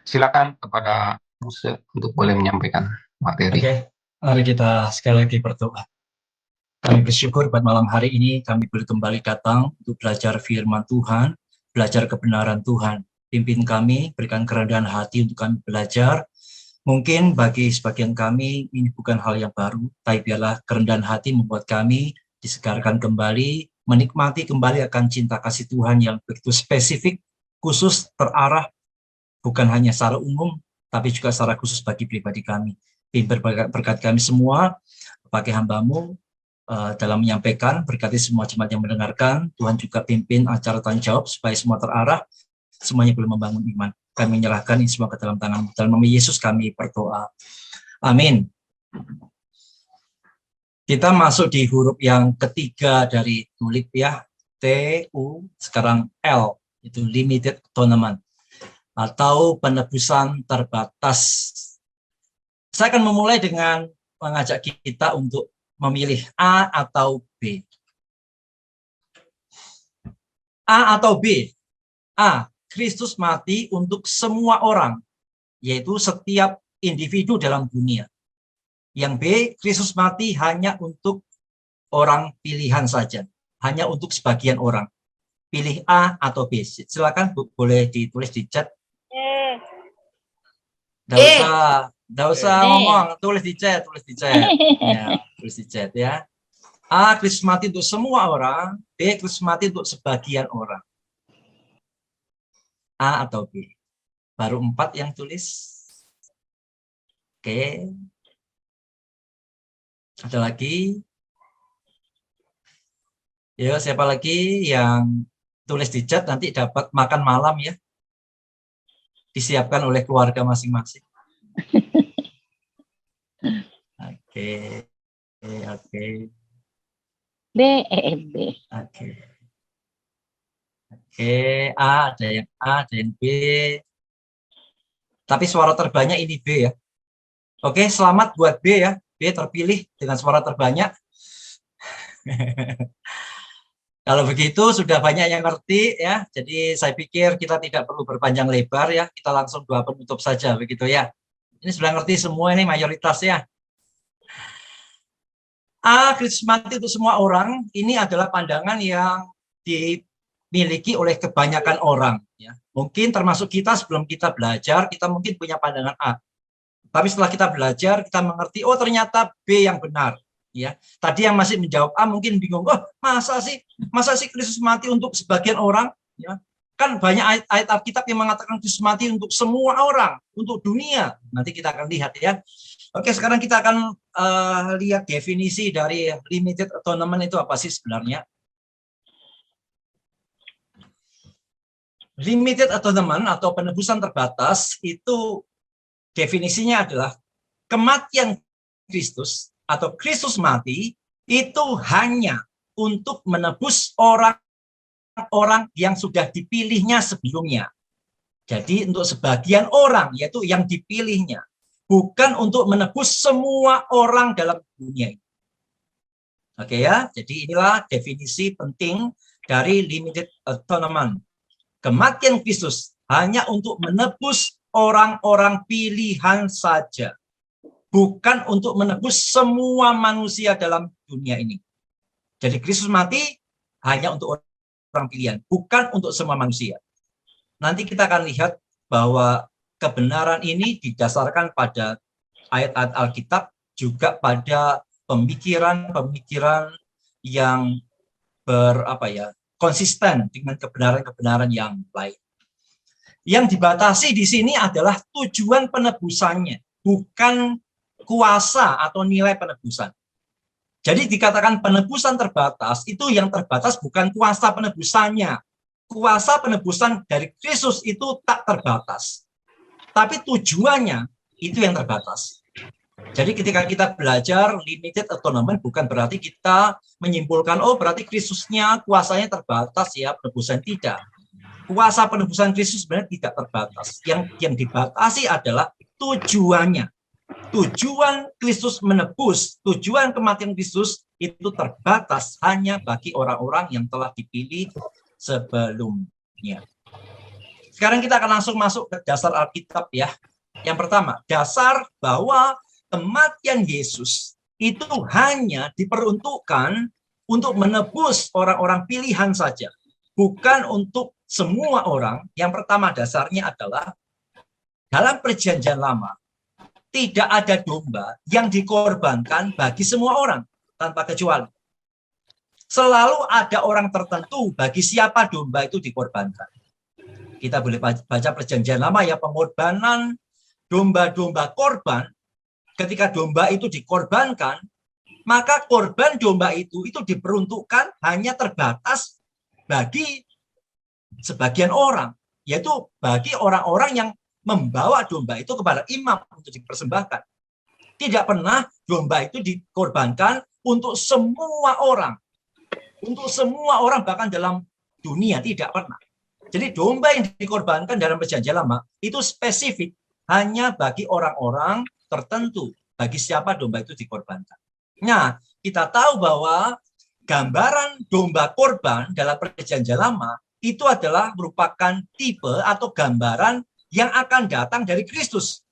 Silakan kepada Buse untuk boleh menyampaikan materi. Oke, mari kita sekali lagi berdoa. Kami bersyukur pada malam hari ini kami boleh kembali datang untuk belajar firman Tuhan, belajar kebenaran Tuhan. Pimpin kami, berikan kerendahan hati untuk kami belajar. Mungkin bagi sebagian kami ini bukan hal yang baru, tapi biarlah kerendahan hati membuat kami disegarkan kembali, menikmati kembali akan cinta kasih Tuhan yang begitu spesifik, khusus, terarah, bukan hanya secara umum, tapi juga secara khusus bagi pribadi kami. Berkat kami semua, pakai hambamu dalam menyampaikan, berkati semua jemaat yang mendengarkan, Tuhan juga pimpin acara tanya jawab supaya semua terarah, semuanya boleh membangun iman. Kami menyerahkan ini semua ke dalam tangan. Dalam nama Yesus kami berdoa. Amin. Kita masuk di huruf yang ketiga dari tulip ya, T, U, sekarang L, itu limited atonement atau penebusan terbatas. Saya akan memulai dengan mengajak kita untuk memilih A atau B. A atau B? A, Kristus mati untuk semua orang, yaitu setiap individu dalam dunia. Yang B, Kristus mati hanya untuk orang pilihan saja, hanya untuk sebagian orang. Pilih A atau B. Silakan boleh ditulis di chat. Nggak usah ngomong, tulis di chat. Ya, tulis di chat ya. A, Kristus mati untuk semua orang. B, Kristus mati untuk sebagian orang. A atau B? Baru 4 yang tulis. Oke. Ada lagi? Ya, siapa lagi yang tulis di chat nanti dapat makan malam ya. Disiapkan oleh keluarga masing-masing. Oke. Oke. B. Oke. Oke, A, ada yang A, ada yang B. Tapi suara terbanyak ini B ya. Oke, selamat buat B ya. B terpilih dengan suara terbanyak. Kalau begitu sudah banyak yang ngerti ya. Jadi saya pikir kita tidak perlu berpanjang lebar ya. Kita langsung doa penutup saja begitu ya. Ini sudah ngerti semua ini mayoritas ya. A, Kristus mati untuk semua orang. Ini adalah pandangan yang dimiliki oleh kebanyakan orang ya. Mungkin termasuk kita sebelum kita belajar, kita mungkin punya pandangan A. Tapi setelah kita belajar, kita mengerti, oh ternyata B yang benar. Ya, tadi yang masih menjawab A mungkin bingung, oh masa sih Kristus mati untuk sebagian orang? Ya, kan banyak ayat Alkitab yang mengatakan Kristus mati untuk semua orang, untuk dunia. Nanti kita akan lihat ya. Oke, sekarang kita akan lihat definisi dari limited atonement itu apa sih sebenarnya? Limited atonement atau penebusan terbatas itu definisinya adalah kematian Kristus atau Kristus mati itu hanya untuk menebus orang-orang yang sudah dipilihnya sebelumnya. Jadi untuk sebagian orang, yaitu yang dipilihnya. Bukan untuk menebus semua orang dalam dunia ini. Oke ya, jadi inilah definisi penting dari limited atonement. Kematian Kristus hanya untuk menebus orang-orang pilihan saja. Bukan untuk menebus semua manusia dalam dunia ini. Jadi Kristus mati hanya untuk orang pilihan, bukan untuk semua manusia. Nanti kita akan lihat bahwa kebenaran ini didasarkan pada ayat-ayat Alkitab, juga pada pemikiran-pemikiran yang konsisten dengan kebenaran-kebenaran yang lain. Yang dibatasi di sini adalah tujuan penebusannya, bukan kuasa atau nilai penebusan. Jadi dikatakan penebusan terbatas, itu yang terbatas bukan kuasa penebusannya. Kuasa penebusan dari Kristus itu tak terbatas. Tapi tujuannya itu yang terbatas. Jadi ketika kita belajar limited atonement bukan berarti kita menyimpulkan, oh berarti Kristusnya kuasanya terbatas ya, penebusan tidak. Kuasa penebusan Kristus sebenarnya tidak terbatas. Yang dibatasi adalah tujuannya. Tujuan Kristus menebus, tujuan kematian Kristus itu terbatas hanya bagi orang-orang yang telah dipilih sebelumnya. Sekarang kita akan langsung masuk ke dasar Alkitab ya. Yang pertama, dasar bahwa kematian Yesus itu hanya diperuntukkan untuk menebus orang-orang pilihan saja, bukan untuk semua orang. Yang pertama dasarnya adalah dalam Perjanjian Lama tidak ada domba yang dikorbankan bagi semua orang tanpa kecuali. Selalu ada orang tertentu bagi siapa domba itu dikorbankan. Kita boleh baca Perjanjian Lama ya, pengorbanan domba-domba korban. Ketika domba itu dikorbankan, maka korban domba itu diperuntukkan hanya terbatas bagi sebagian orang, yaitu bagi orang-orang yang membawa domba itu kepada imam untuk dipersembahkan. Tidak pernah domba itu dikorbankan untuk semua orang. Untuk semua orang bahkan dalam dunia tidak pernah. Jadi domba yang dikorbankan dalam Perjanjian Lama itu spesifik hanya bagi orang-orang tertentu, bagi siapa domba itu dikorbankan. Nah, kita tahu bahwa gambaran domba korban dalam Perjanjian Lama itu adalah merupakan tipe atau gambaran yang akan datang dari Kristus.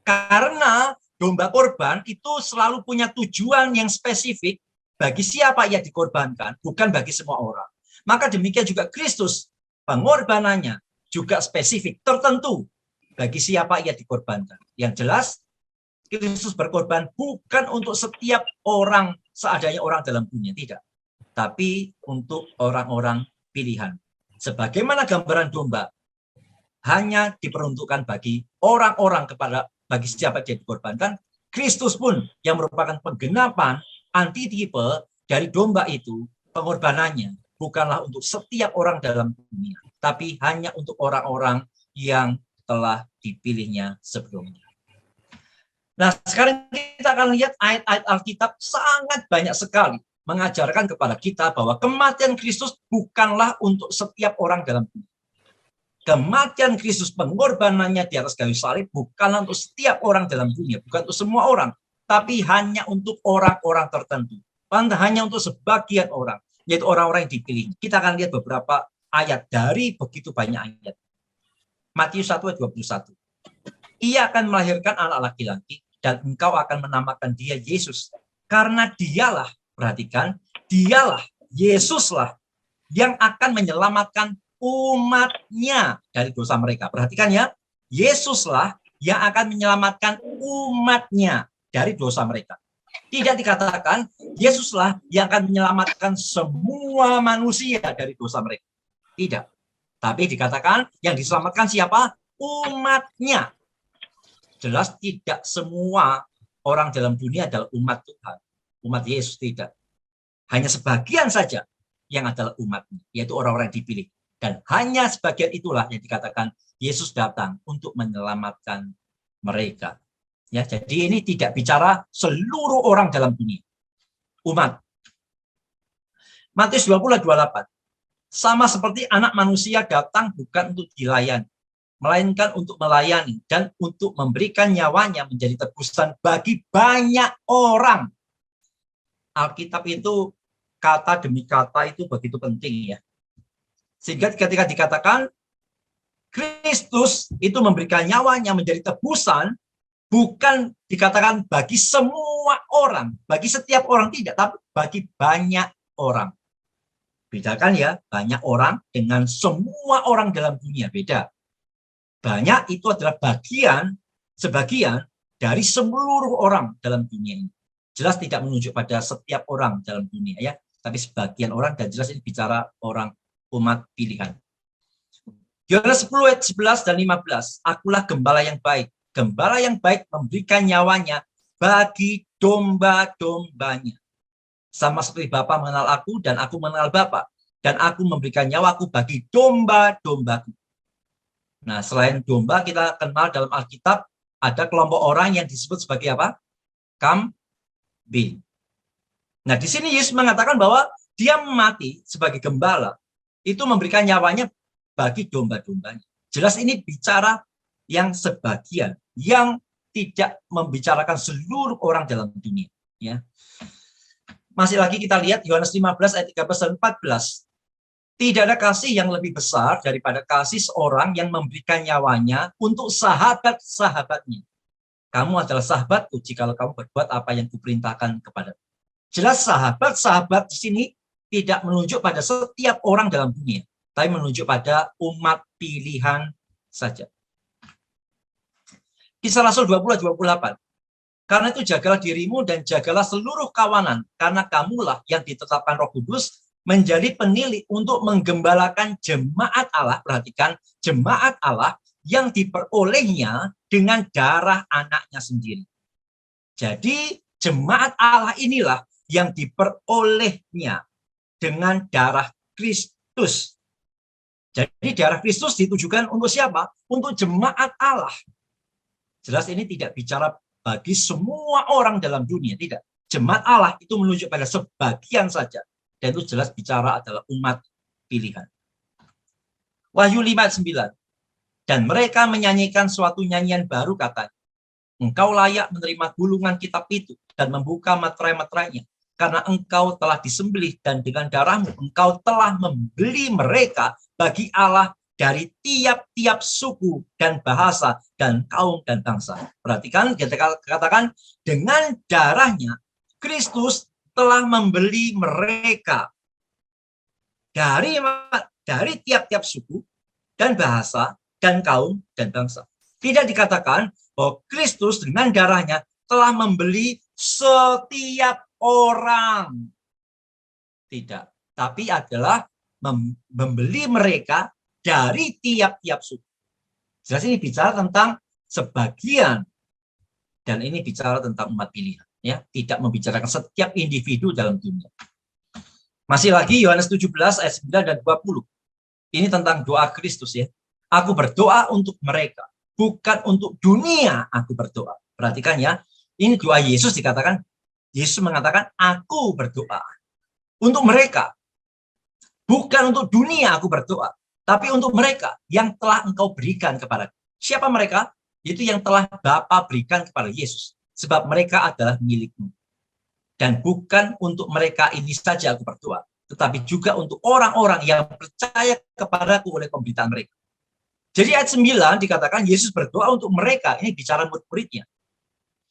Karena domba korban itu selalu punya tujuan yang spesifik bagi siapa ia dikorbankan, bukan bagi semua orang. Maka demikian juga Kristus, pengorbanannya juga spesifik, tertentu bagi siapa ia dikorbankan. Yang jelas, Kristus berkorban bukan untuk setiap orang seadanya orang dalam dunia, tidak. Tapi untuk orang-orang pilihan. Sebagaimana gambaran domba hanya diperuntukkan bagi orang-orang bagi siapa dia dikorbankan, Kristus pun yang merupakan penggenapan antitipe dari domba itu, pengorbanannya bukanlah untuk setiap orang dalam dunia, tapi hanya untuk orang-orang yang telah dipilihnya sebelumnya. Nah, sekarang kita akan lihat ayat-ayat Alkitab sangat banyak sekali mengajarkan kepada kita bahwa kematian Kristus bukanlah untuk setiap orang dalam dunia. Kematian Kristus, pengorbanannya di atas kayu salib bukanlah untuk setiap orang dalam dunia, bukan untuk semua orang, tapi hanya untuk orang-orang tertentu, hanya untuk sebagian orang, yaitu orang-orang yang dipilih. Kita akan lihat beberapa ayat dari begitu banyak ayat. Matius 1 ayat 21. Ia akan melahirkan anak laki-laki dan engkau akan menamakan dia Yesus. Karena dialah, perhatikan, dialah, Yesuslah yang akan menyelamatkan umatnya dari dosa mereka. Perhatikan ya, Yesuslah yang akan menyelamatkan umatnya dari dosa mereka. Tidak dikatakan Yesuslah yang akan menyelamatkan semua manusia dari dosa mereka. Tidak. Tapi dikatakan yang diselamatkan siapa? Umatnya. Jelas tidak semua orang dalam dunia adalah umat Tuhan. Umat Yesus tidak. Hanya sebagian saja yang adalah umatnya, yaitu orang-orang yang dipilih. Dan hanya sebagian itulah yang dikatakan Yesus datang untuk menyelamatkan mereka. Ya, jadi ini tidak bicara seluruh orang dalam dunia. Umat. Matius 20:28. Sama seperti anak manusia datang bukan untuk dilayani, melainkan untuk melayani dan untuk memberikan nyawanya menjadi tebusan bagi banyak orang. Alkitab itu kata demi kata itu begitu penting ya. Sehingga ketika dikatakan Kristus itu memberikan nyawanya menjadi tebusan, bukan dikatakan bagi semua orang, bagi setiap orang tidak, tapi bagi banyak orang. Bedakan ya, banyak orang dengan semua orang dalam dunia, beda. Banyak itu adalah sebagian dari seluruh orang dalam dunia ini. Jelas tidak menunjuk pada setiap orang dalam dunia ya, tapi sebagian orang, dan jelas ini bicara orang umat pilihan. Yohanes 10 ayat 11 dan 15, akulah gembala yang baik. Gembala yang baik memberikan nyawanya bagi domba-dombanya. Sama seperti Bapa mengenal aku dan aku mengenal Bapa. Dan aku memberikan nyawaku bagi domba-dombaku. Nah, selain domba, kita kenal dalam Alkitab ada kelompok orang yang disebut sebagai apa? Kambing. Nah, di sini Yesus mengatakan bahwa dia mati sebagai gembala, itu memberikan nyawanya bagi domba-dombanya. Jelas ini bicara yang sebagian, yang tidak membicarakan seluruh orang dalam dunia. Ya. Masih lagi kita lihat Yohanes 15 ayat 13 dan 14. Tidak ada kasih yang lebih besar daripada kasih seorang yang memberikan nyawanya untuk sahabat-sahabatnya. Kamu adalah sahabatku jikalau kamu berbuat apa yang kuperintahkan kepadamu. Jelas sahabat-sahabat di sini tidak menunjuk pada setiap orang dalam dunia, tapi menunjuk pada umat pilihan saja. Kisah Rasul 20-28. Karena itu jagalah dirimu dan jagalah seluruh kawanan, karena kamulah yang ditetapkan Roh Kudus menjadi penilai untuk menggembalakan jemaat Allah. Perhatikan, jemaat Allah yang diperolehnya dengan darah anaknya sendiri. Jadi jemaat Allah inilah yang diperolehnya dengan darah Kristus. Jadi darah Kristus ditujukan untuk siapa? Untuk jemaat Allah. Jelas ini tidak bicara bagi semua orang dalam dunia, tidak. Jemaat Allah itu menunjuk pada sebagian saja. Dan itu jelas bicara adalah umat pilihan. Wahyu 5:9. Dan mereka menyanyikan suatu nyanyian baru, katanya. Engkau layak menerima gulungan kitab itu dan membuka materai-materainya. Karena engkau telah disembelih dan dengan darahmu engkau telah membeli mereka bagi Allah dari tiap-tiap suku dan bahasa dan kaum dan bangsa. Perhatikan, kita katakan dengan darahnya Kristus telah membeli mereka dari tiap-tiap suku dan bahasa dan kaum dan bangsa. Tidak dikatakan bahwa Kristus dengan darahnya telah membeli setiap orang. Tidak. Tapi adalah membeli mereka dari tiap-tiap suku. Jelas ini bicara tentang sebagian. Dan ini bicara tentang umat pilihan. Ya, tidak membicarakan setiap individu dalam dunia. Masih lagi Yohanes 17 ayat 9 dan 20. Ini tentang doa Kristus ya. Aku berdoa untuk mereka, bukan untuk dunia aku berdoa. Perhatikan ya, ini doa Yesus dikatakan, Yesus mengatakan aku berdoa untuk mereka. Bukan untuk dunia aku berdoa, tapi untuk mereka yang telah engkau berikan kepada. Siapa mereka? Itu yang telah Bapa berikan kepada Yesus. Sebab mereka adalah milikmu. Dan bukan untuk mereka ini saja aku berdoa, tetapi juga untuk orang-orang yang percaya kepadaku oleh pemberitaan mereka. Jadi ayat 9 dikatakan Yesus berdoa untuk mereka. Ini bicara murid-muridnya.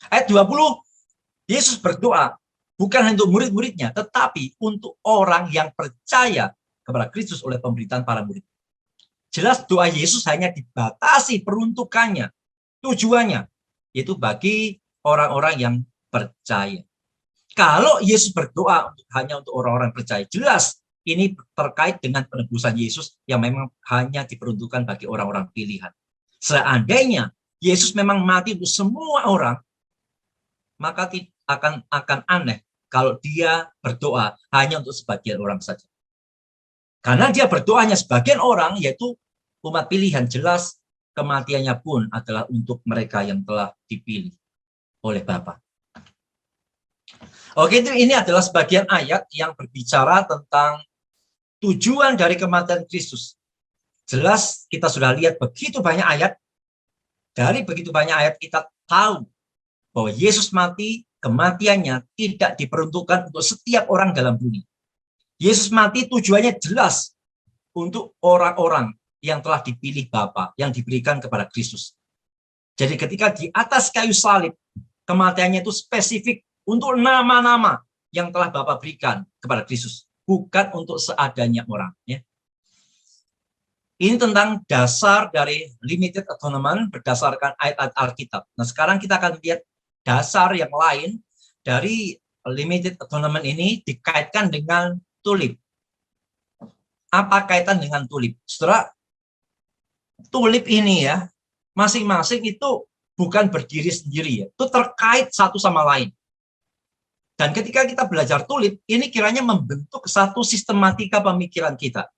Ayat 20, Yesus berdoa bukan hanya untuk murid-muridnya, tetapi untuk orang yang percaya kepada Kristus oleh pemberitaan para murid. Jelas doa Yesus hanya dibatasi peruntukannya, tujuannya, yaitu bagi orang-orang yang percaya. Kalau Yesus berdoa hanya untuk orang-orang percaya, jelas ini terkait dengan penebusan Yesus yang memang hanya diperuntukkan bagi orang-orang pilihan. Seandainya Yesus memang mati untuk semua orang, maka akan aneh kalau dia berdoa hanya untuk sebagian orang saja. Karena dia berdoanya sebagian orang, yaitu umat pilihan, jelas kematiannya pun adalah untuk mereka yang telah dipilih oleh Bapa. Oke, ini adalah sebagian ayat yang berbicara tentang tujuan dari kematian Kristus. Jelas kita sudah lihat begitu banyak ayat. Dari begitu banyak ayat kita tahu bahwa Yesus mati, kematiannya tidak diperuntukkan untuk setiap orang dalam dunia. Yesus mati tujuannya jelas untuk orang-orang yang telah dipilih Bapa, yang diberikan kepada Kristus. Jadi ketika di atas kayu salib, kematiannya itu spesifik untuk nama-nama yang telah Bapa berikan kepada Kristus, bukan untuk seadanya orang. Ya. Ini tentang dasar dari limited atonement berdasarkan ayat-ayat Alkitab. Nah, sekarang kita akan lihat dasar yang lain dari limited atonement ini dikaitkan dengan tulip. Apa kaitan dengan tulip? Saudara, tulip ini ya, masing-masing itu bukan berdiri sendiri ya. Itu terkait satu sama lain. Dan ketika kita belajar tulip, ini kiranya membentuk satu sistematika pemikiran kita.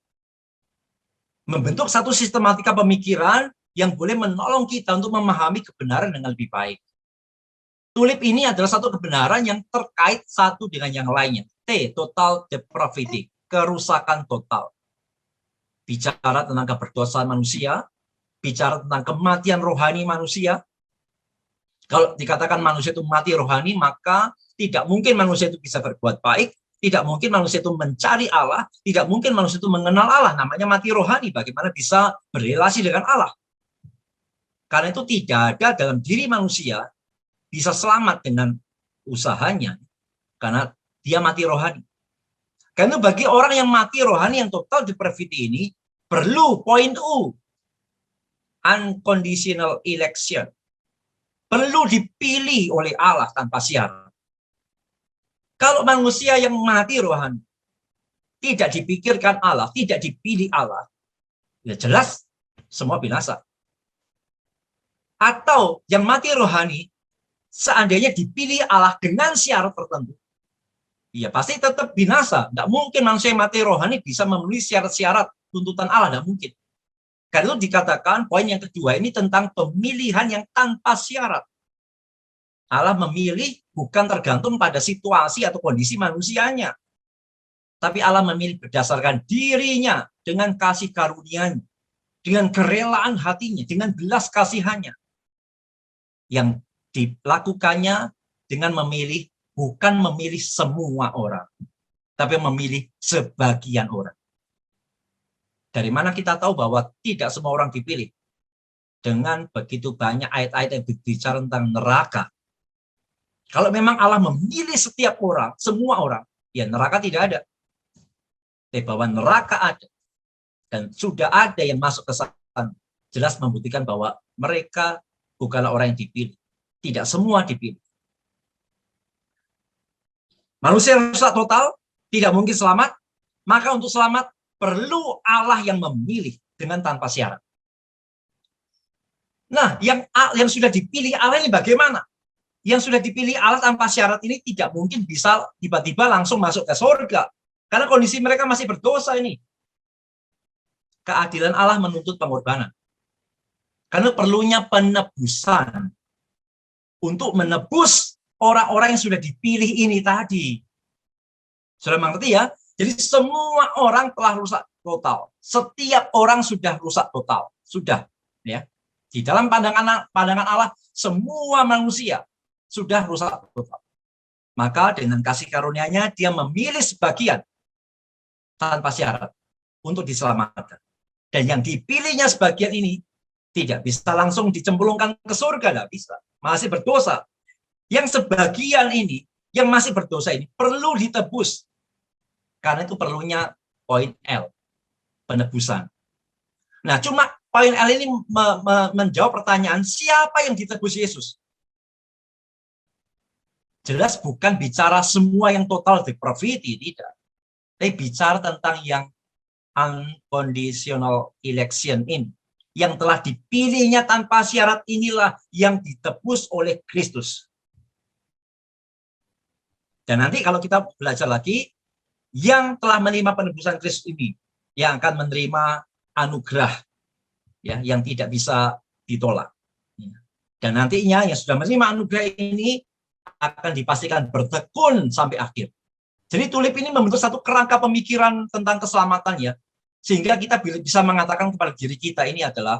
Membentuk satu sistematika pemikiran yang boleh menolong kita untuk memahami kebenaran dengan lebih baik. Tulip ini adalah satu kebenaran yang terkait satu dengan yang lainnya. T, total depravity, kerusakan total. Bicara tentang keberdosaan manusia, bicara tentang kematian rohani manusia. Kalau dikatakan manusia itu mati rohani, maka tidak mungkin manusia itu bisa berbuat baik, Tidak mungkin manusia itu mencari Allah, tidak mungkin manusia itu mengenal Allah, namanya mati rohani. Bagaimana bisa berrelasi dengan Allah? Karena itu tidak ada dalam diri manusia bisa selamat dengan usahanya, karena dia mati rohani. Karena bagi orang yang mati rohani yang total depravity ini, perlu poin U, unconditional election. Perlu dipilih oleh Allah tanpa syarat. Kalau manusia yang mati rohani, tidak dipikirkan Allah, tidak dipilih Allah, ya jelas semua binasa. Atau yang mati rohani, seandainya dipilih Allah dengan syarat tertentu, ya pasti tetap binasa. Tidak mungkin manusia yang mati rohani bisa memenuhi syarat-syarat tuntutan Allah, tidak mungkin. Karena itu dikatakan poin yang kedua ini tentang pemilihan yang tanpa syarat. Allah memilih bukan tergantung pada situasi atau kondisi manusianya. Tapi Allah memilih berdasarkan dirinya dengan kasih karunia-Nya, dengan kerelaan hatinya, dengan belas kasihannya. Yang dilakukannya dengan memilih, bukan memilih semua orang, tapi memilih sebagian orang. Dari mana kita tahu bahwa tidak semua orang dipilih? Dengan begitu banyak ayat-ayat yang berbicara tentang neraka. Kalau memang Allah memilih setiap orang, semua orang, ya neraka tidak ada. Tapi bahwa neraka ada. Dan sudah ada yang masuk ke sana. Jelas membuktikan bahwa mereka bukanlah orang yang dipilih. Tidak semua dipilih. Manusia yang rusak total, tidak mungkin selamat. Maka untuk selamat, perlu Allah yang memilih dengan tanpa syarat. Nah, yang sudah dipilih Allah ini bagaimana? Yang sudah dipilih Allah tanpa syarat ini tidak mungkin bisa tiba-tiba langsung masuk ke surga. Karena kondisi mereka masih berdosa ini. Keadilan Allah menuntut pengorbanan. Karena perlunya penebusan untuk menebus orang-orang yang sudah dipilih ini tadi. Sudah mengerti ya? Jadi semua orang telah rusak total. Setiap orang sudah rusak total. Sudah. Ya. Di dalam pandangan Allah, semua manusia sudah rusak total. Maka dengan kasih karunia-Nya, dia memilih sebagian tanpa syarat untuk diselamatkan. Dan yang dipilihnya sebagian ini tidak bisa langsung dicemplungkan ke surga. Tidak bisa. Masih berdosa. Yang sebagian ini, yang masih berdosa ini, perlu ditebus. Karena itu perlunya poin L, penebusan. Nah, cuma poin L ini menjawab pertanyaan, siapa yang ditebus Yesus? Jelas bukan bicara semua yang total depravity, tidak. Tapi bicara tentang yang unconditional election ini. Yang telah dipilihnya tanpa syarat inilah yang ditebus oleh Kristus. Dan nanti kalau kita belajar lagi, yang telah menerima penebusan Kristus ini, yang akan menerima anugerah, ya, yang tidak bisa ditolak. Dan nantinya yang sudah menerima anugerah ini akan dipastikan bertekun sampai akhir. Jadi tulip ini membentuk satu kerangka pemikiran tentang keselamatan, ya, sehingga kita bisa mengatakan kepada diri kita ini adalah,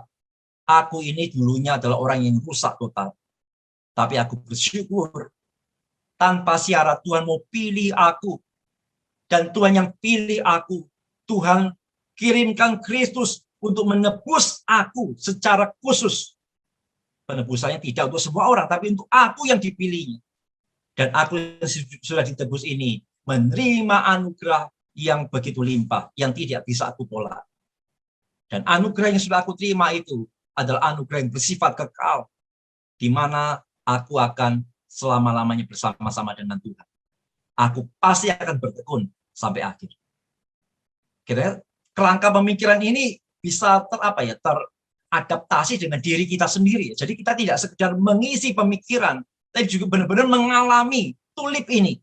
aku ini dulunya adalah orang yang rusak total. Tapi aku bersyukur, tanpa syarat Tuhan mau pilih aku. Dan Tuhan yang pilih aku, Tuhan kirimkan Kristus untuk menebus aku secara khusus. Penebusannya tidak untuk semua orang, tapi untuk aku yang dipilihnya. Dan aku yang sudah ditebus ini, menerima anugerah yang begitu limpah, yang tidak bisa aku tolak. Dan anugerah yang sudah aku terima itu adalah anugerah yang bersifat kekal, di mana aku akan selama-lamanya bersama-sama dengan Tuhan. Aku pasti akan bertekun sampai akhir. Kira-kira kerangka pemikiran ini bisa teradaptasi dengan diri kita sendiri. Jadi kita tidak sekedar mengisi pemikiran, tapi juga benar-benar mengalami tulip ini.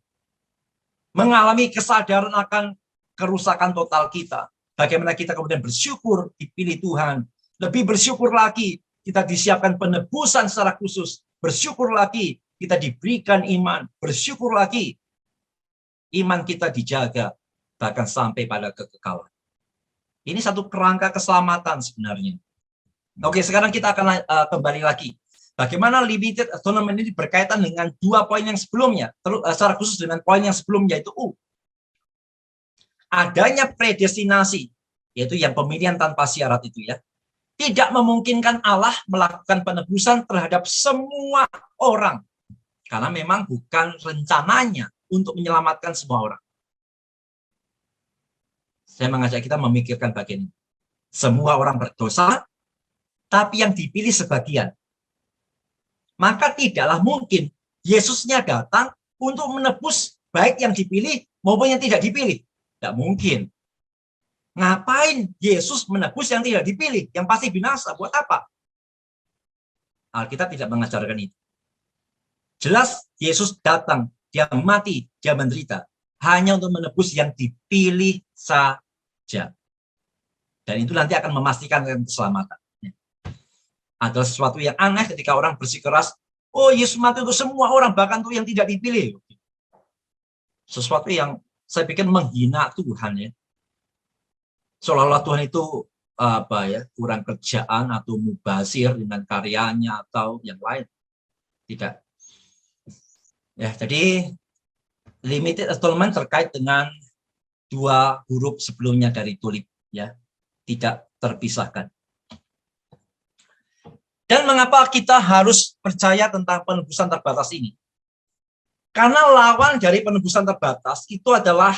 Mengalami kesadaran akan kerusakan total kita. Bagaimana kita kemudian bersyukur dipilih Tuhan. Lebih bersyukur lagi kita disiapkan penebusan secara khusus. Bersyukur lagi kita diberikan iman. Bersyukur lagi iman kita dijaga, bahkan sampai pada kekekalan. Ini satu kerangka keselamatan sebenarnya. Oke, sekarang kita akan kembali lagi. Bagaimana limited atonement ini berkaitan dengan dua poin yang sebelumnya, secara khusus dengan poin yang sebelumnya, yaitu adanya predestinasi, yaitu yang pemilihan tanpa syarat itu ya, tidak memungkinkan Allah melakukan penebusan terhadap semua orang. Karena memang bukan rencananya untuk menyelamatkan semua orang. Saya mengajak kita memikirkan bagian ini. Semua orang berdosa, tapi yang dipilih sebagian. Maka tidaklah mungkin Yesusnya datang untuk menebus baik yang dipilih maupun yang tidak dipilih. Tidak mungkin. Ngapain Yesus menebus yang tidak dipilih? Yang pasti binasa. Buat apa? Alkitab tidak mengajarkan itu. Jelas Yesus datang, dia mati, dia menderita. Hanya untuk menebus yang dipilih saja. Dan itu nanti akan memastikan keselamatan. Adalah sesuatu yang aneh ketika orang bersikeras, oh Yesus mati untuk semua orang, bahkan untuk yang tidak dipilih. Sesuatu yang saya pikir menghina Tuhan ya. Seolah-olah Tuhan itu kurang kerjaan atau mubazir dengan karyanya atau yang lain. Tidak. Ya, jadi limited atonement terkait dengan dua huruf sebelumnya dari tulip ya, tidak terpisahkan. Dan mengapa kita harus percaya tentang penebusan terbatas ini? Karena lawan dari penebusan terbatas itu adalah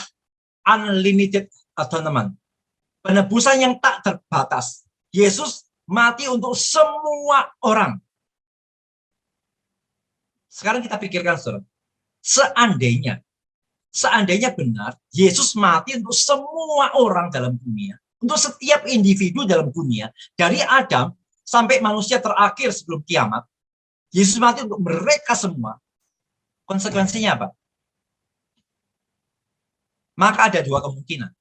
unlimited atonement. Penebusan yang tak terbatas. Yesus mati untuk semua orang. Sekarang kita pikirkan, saudara. Seandainya benar, Yesus mati untuk semua orang dalam dunia. Untuk setiap individu dalam dunia. Dari Adam sampai manusia terakhir sebelum kiamat. Yesus mati untuk mereka semua. Konsekuensinya apa? Maka ada dua kemungkinan.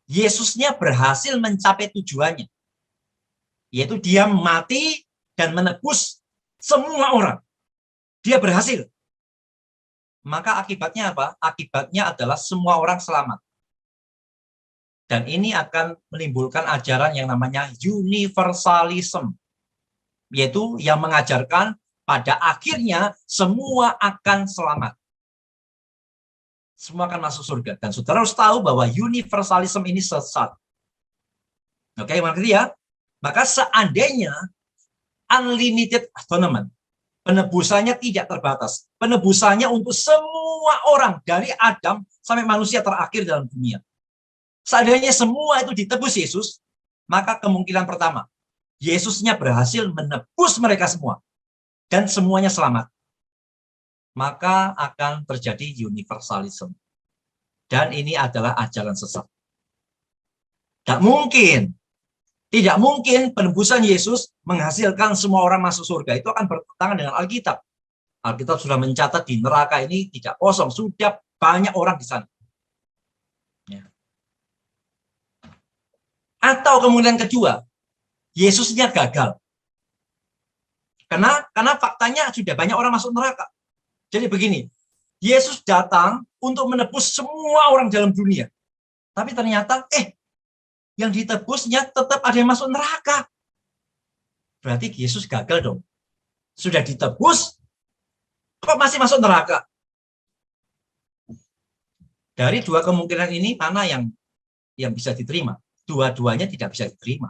Yesusnya berhasil mencapai tujuannya. Yaitu dia mati dan menebus semua orang. Dia berhasil. Maka akibatnya apa? Akibatnya adalah semua orang selamat. Dan ini akan menimbulkan ajaran yang namanya universalism. Yaitu yang mengajarkan pada akhirnya semua akan selamat. Semua akan masuk surga. Dan saudara harus tahu bahwa universalism ini sesat. Oke, mengerti ya? Maka seandainya unlimited atonement, penebusannya tidak terbatas. Penebusannya untuk semua orang dari Adam sampai manusia terakhir dalam dunia. Seandainya semua itu ditebus Yesus, maka kemungkinan pertama, Yesusnya berhasil menebus mereka semua. Dan semuanya selamat. Maka akan terjadi universalism. Dan ini adalah ajaran sesat. Tidak mungkin penebusan Yesus menghasilkan semua orang masuk surga. Itu akan bertentangan dengan Alkitab. Alkitab sudah mencatat di neraka ini tidak kosong. Sudah banyak orang di sana. Ya. Atau kemungkinan kedua, Yesusnya gagal. Karena faktanya sudah banyak orang masuk neraka. Jadi begini, Yesus datang untuk menebus semua orang dalam dunia. Tapi ternyata, yang ditebusnya tetap ada yang masuk neraka. Berarti Yesus gagal dong. Sudah ditebus, kok masih masuk neraka? Dari dua kemungkinan ini, mana yang bisa diterima? Dua-duanya tidak bisa diterima.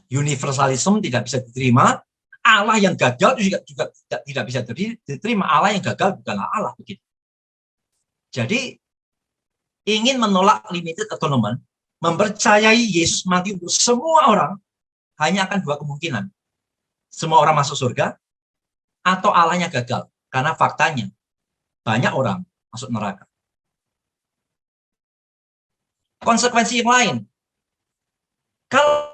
Universalism tidak bisa diterima. Allah yang gagal juga tidak bisa diterima. Allah yang gagal bukanlah Allah. Begitu. Jadi, ingin menolak limited atonement, mempercayai Yesus mati untuk semua orang, hanya akan dua kemungkinan. Semua orang masuk surga, atau Allahnya gagal. Karena faktanya, banyak orang masuk neraka. Konsekuensi yang lain, kalau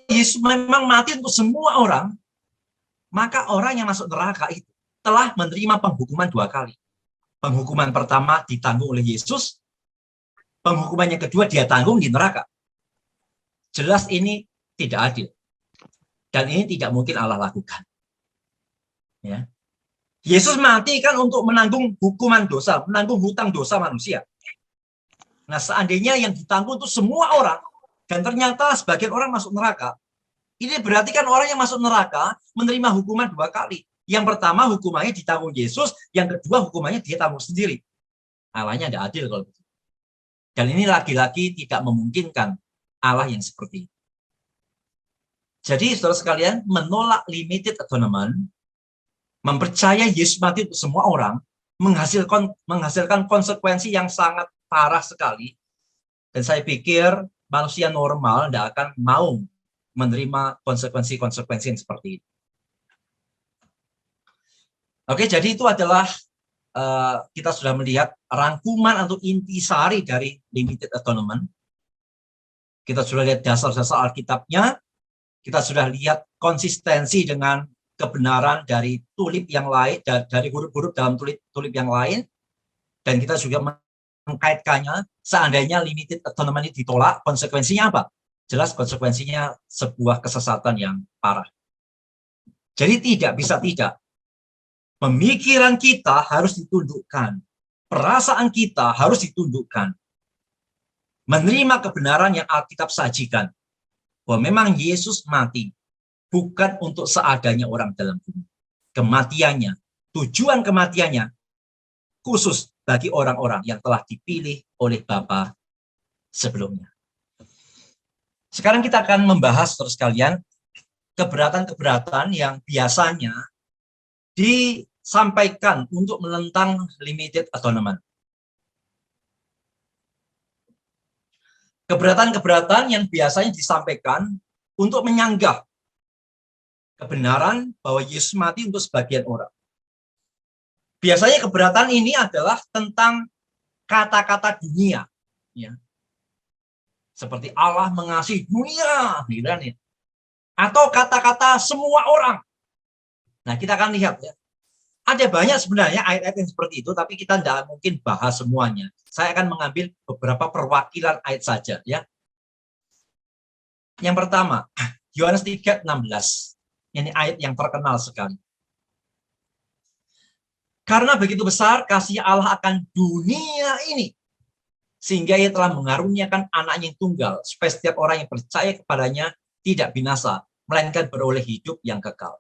Yesus memang mati untuk semua orang, maka orang yang masuk neraka itu telah menerima penghukuman dua kali. Penghukuman pertama ditanggung oleh Yesus, penghukuman yang kedua dia tanggung di neraka. Jelas ini tidak adil. Dan ini tidak mungkin Allah lakukan. Ya. Yesus mati kan untuk menanggung hukuman dosa, menanggung hutang dosa manusia. Nah, seandainya yang ditanggung itu semua orang, dan ternyata sebagian orang masuk neraka, ini berarti kan orang yang masuk neraka menerima hukuman dua kali. Yang pertama hukumannya ditanggung Yesus, yang kedua hukumannya dia tanggung sendiri. Allahnya tidak adil kalau begitu. Dan ini lagi-lagi tidak memungkinkan Allah yang seperti itu. Jadi saudara sekalian, menolak limited atonement, mempercayai Yesus mati untuk semua orang, menghasilkan konsekuensi yang sangat parah sekali. Dan saya pikir manusia normal tidak akan mau menerima konsekuensi-konsekuensi yang seperti itu. Oke, jadi itu adalah kita sudah melihat rangkuman atau intisari dari limited atonement. Kita sudah lihat dasar-dasar Alkitabnya. Kita sudah lihat konsistensi dengan kebenaran dari tulip yang lain, dari huruf-huruf dalam tulip yang lain. Dan kita juga mengkaitkannya, seandainya limited atonement ini ditolak, konsekuensinya apa? Jelas konsekuensinya sebuah kesesatan yang parah. Jadi tidak bisa tidak. Pemikiran kita harus ditundukkan. Perasaan kita harus ditundukkan. Menerima kebenaran yang Alkitab sajikan. Bahwa memang Yesus mati bukan untuk seadanya orang dalam bumi. Kematiannya, tujuan kematiannya khusus bagi orang-orang yang telah dipilih oleh Bapa sebelumnya. Sekarang kita akan membahas terus kalian keberatan-keberatan yang biasanya disampaikan untuk menentang limited atonement. Keberatan-keberatan yang biasanya disampaikan untuk menyanggah kebenaran bahwa Yesus mati untuk sebagian orang. Biasanya keberatan ini adalah tentang kata-kata dunia. Ya. Seperti Allah mengasihi dunia. Atau kata-kata semua orang. Nah, kita akan lihat ya. Ada banyak sebenarnya ayat-ayat yang seperti itu, tapi kita tidak mungkin bahas semuanya. Saya akan mengambil beberapa perwakilan ayat saja. Ya. Yang pertama, Yohanes 3:16. Ini ayat yang terkenal sekali. Karena begitu besar kasih Allah akan dunia ini, sehingga ia telah mengaruniakan anaknya yang tunggal, supaya setiap orang yang percaya kepadanya tidak binasa, melainkan beroleh hidup yang kekal.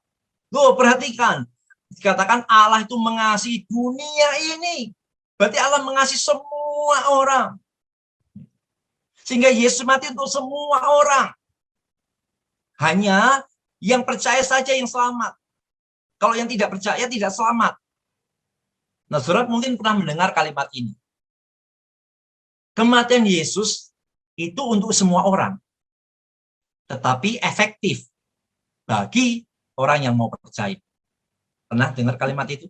Loh, perhatikan. Dikatakan Allah itu mengasihi dunia ini. Berarti Allah mengasihi semua orang. Sehingga Yesus mati untuk semua orang. Hanya yang percaya saja yang selamat. Kalau yang tidak percaya tidak selamat. Nah, saudara mungkin pernah mendengar kalimat ini. Kematian Yesus itu untuk semua orang. Tetapi efektif bagi orang yang mau percaya. Pernah dengar kalimat itu?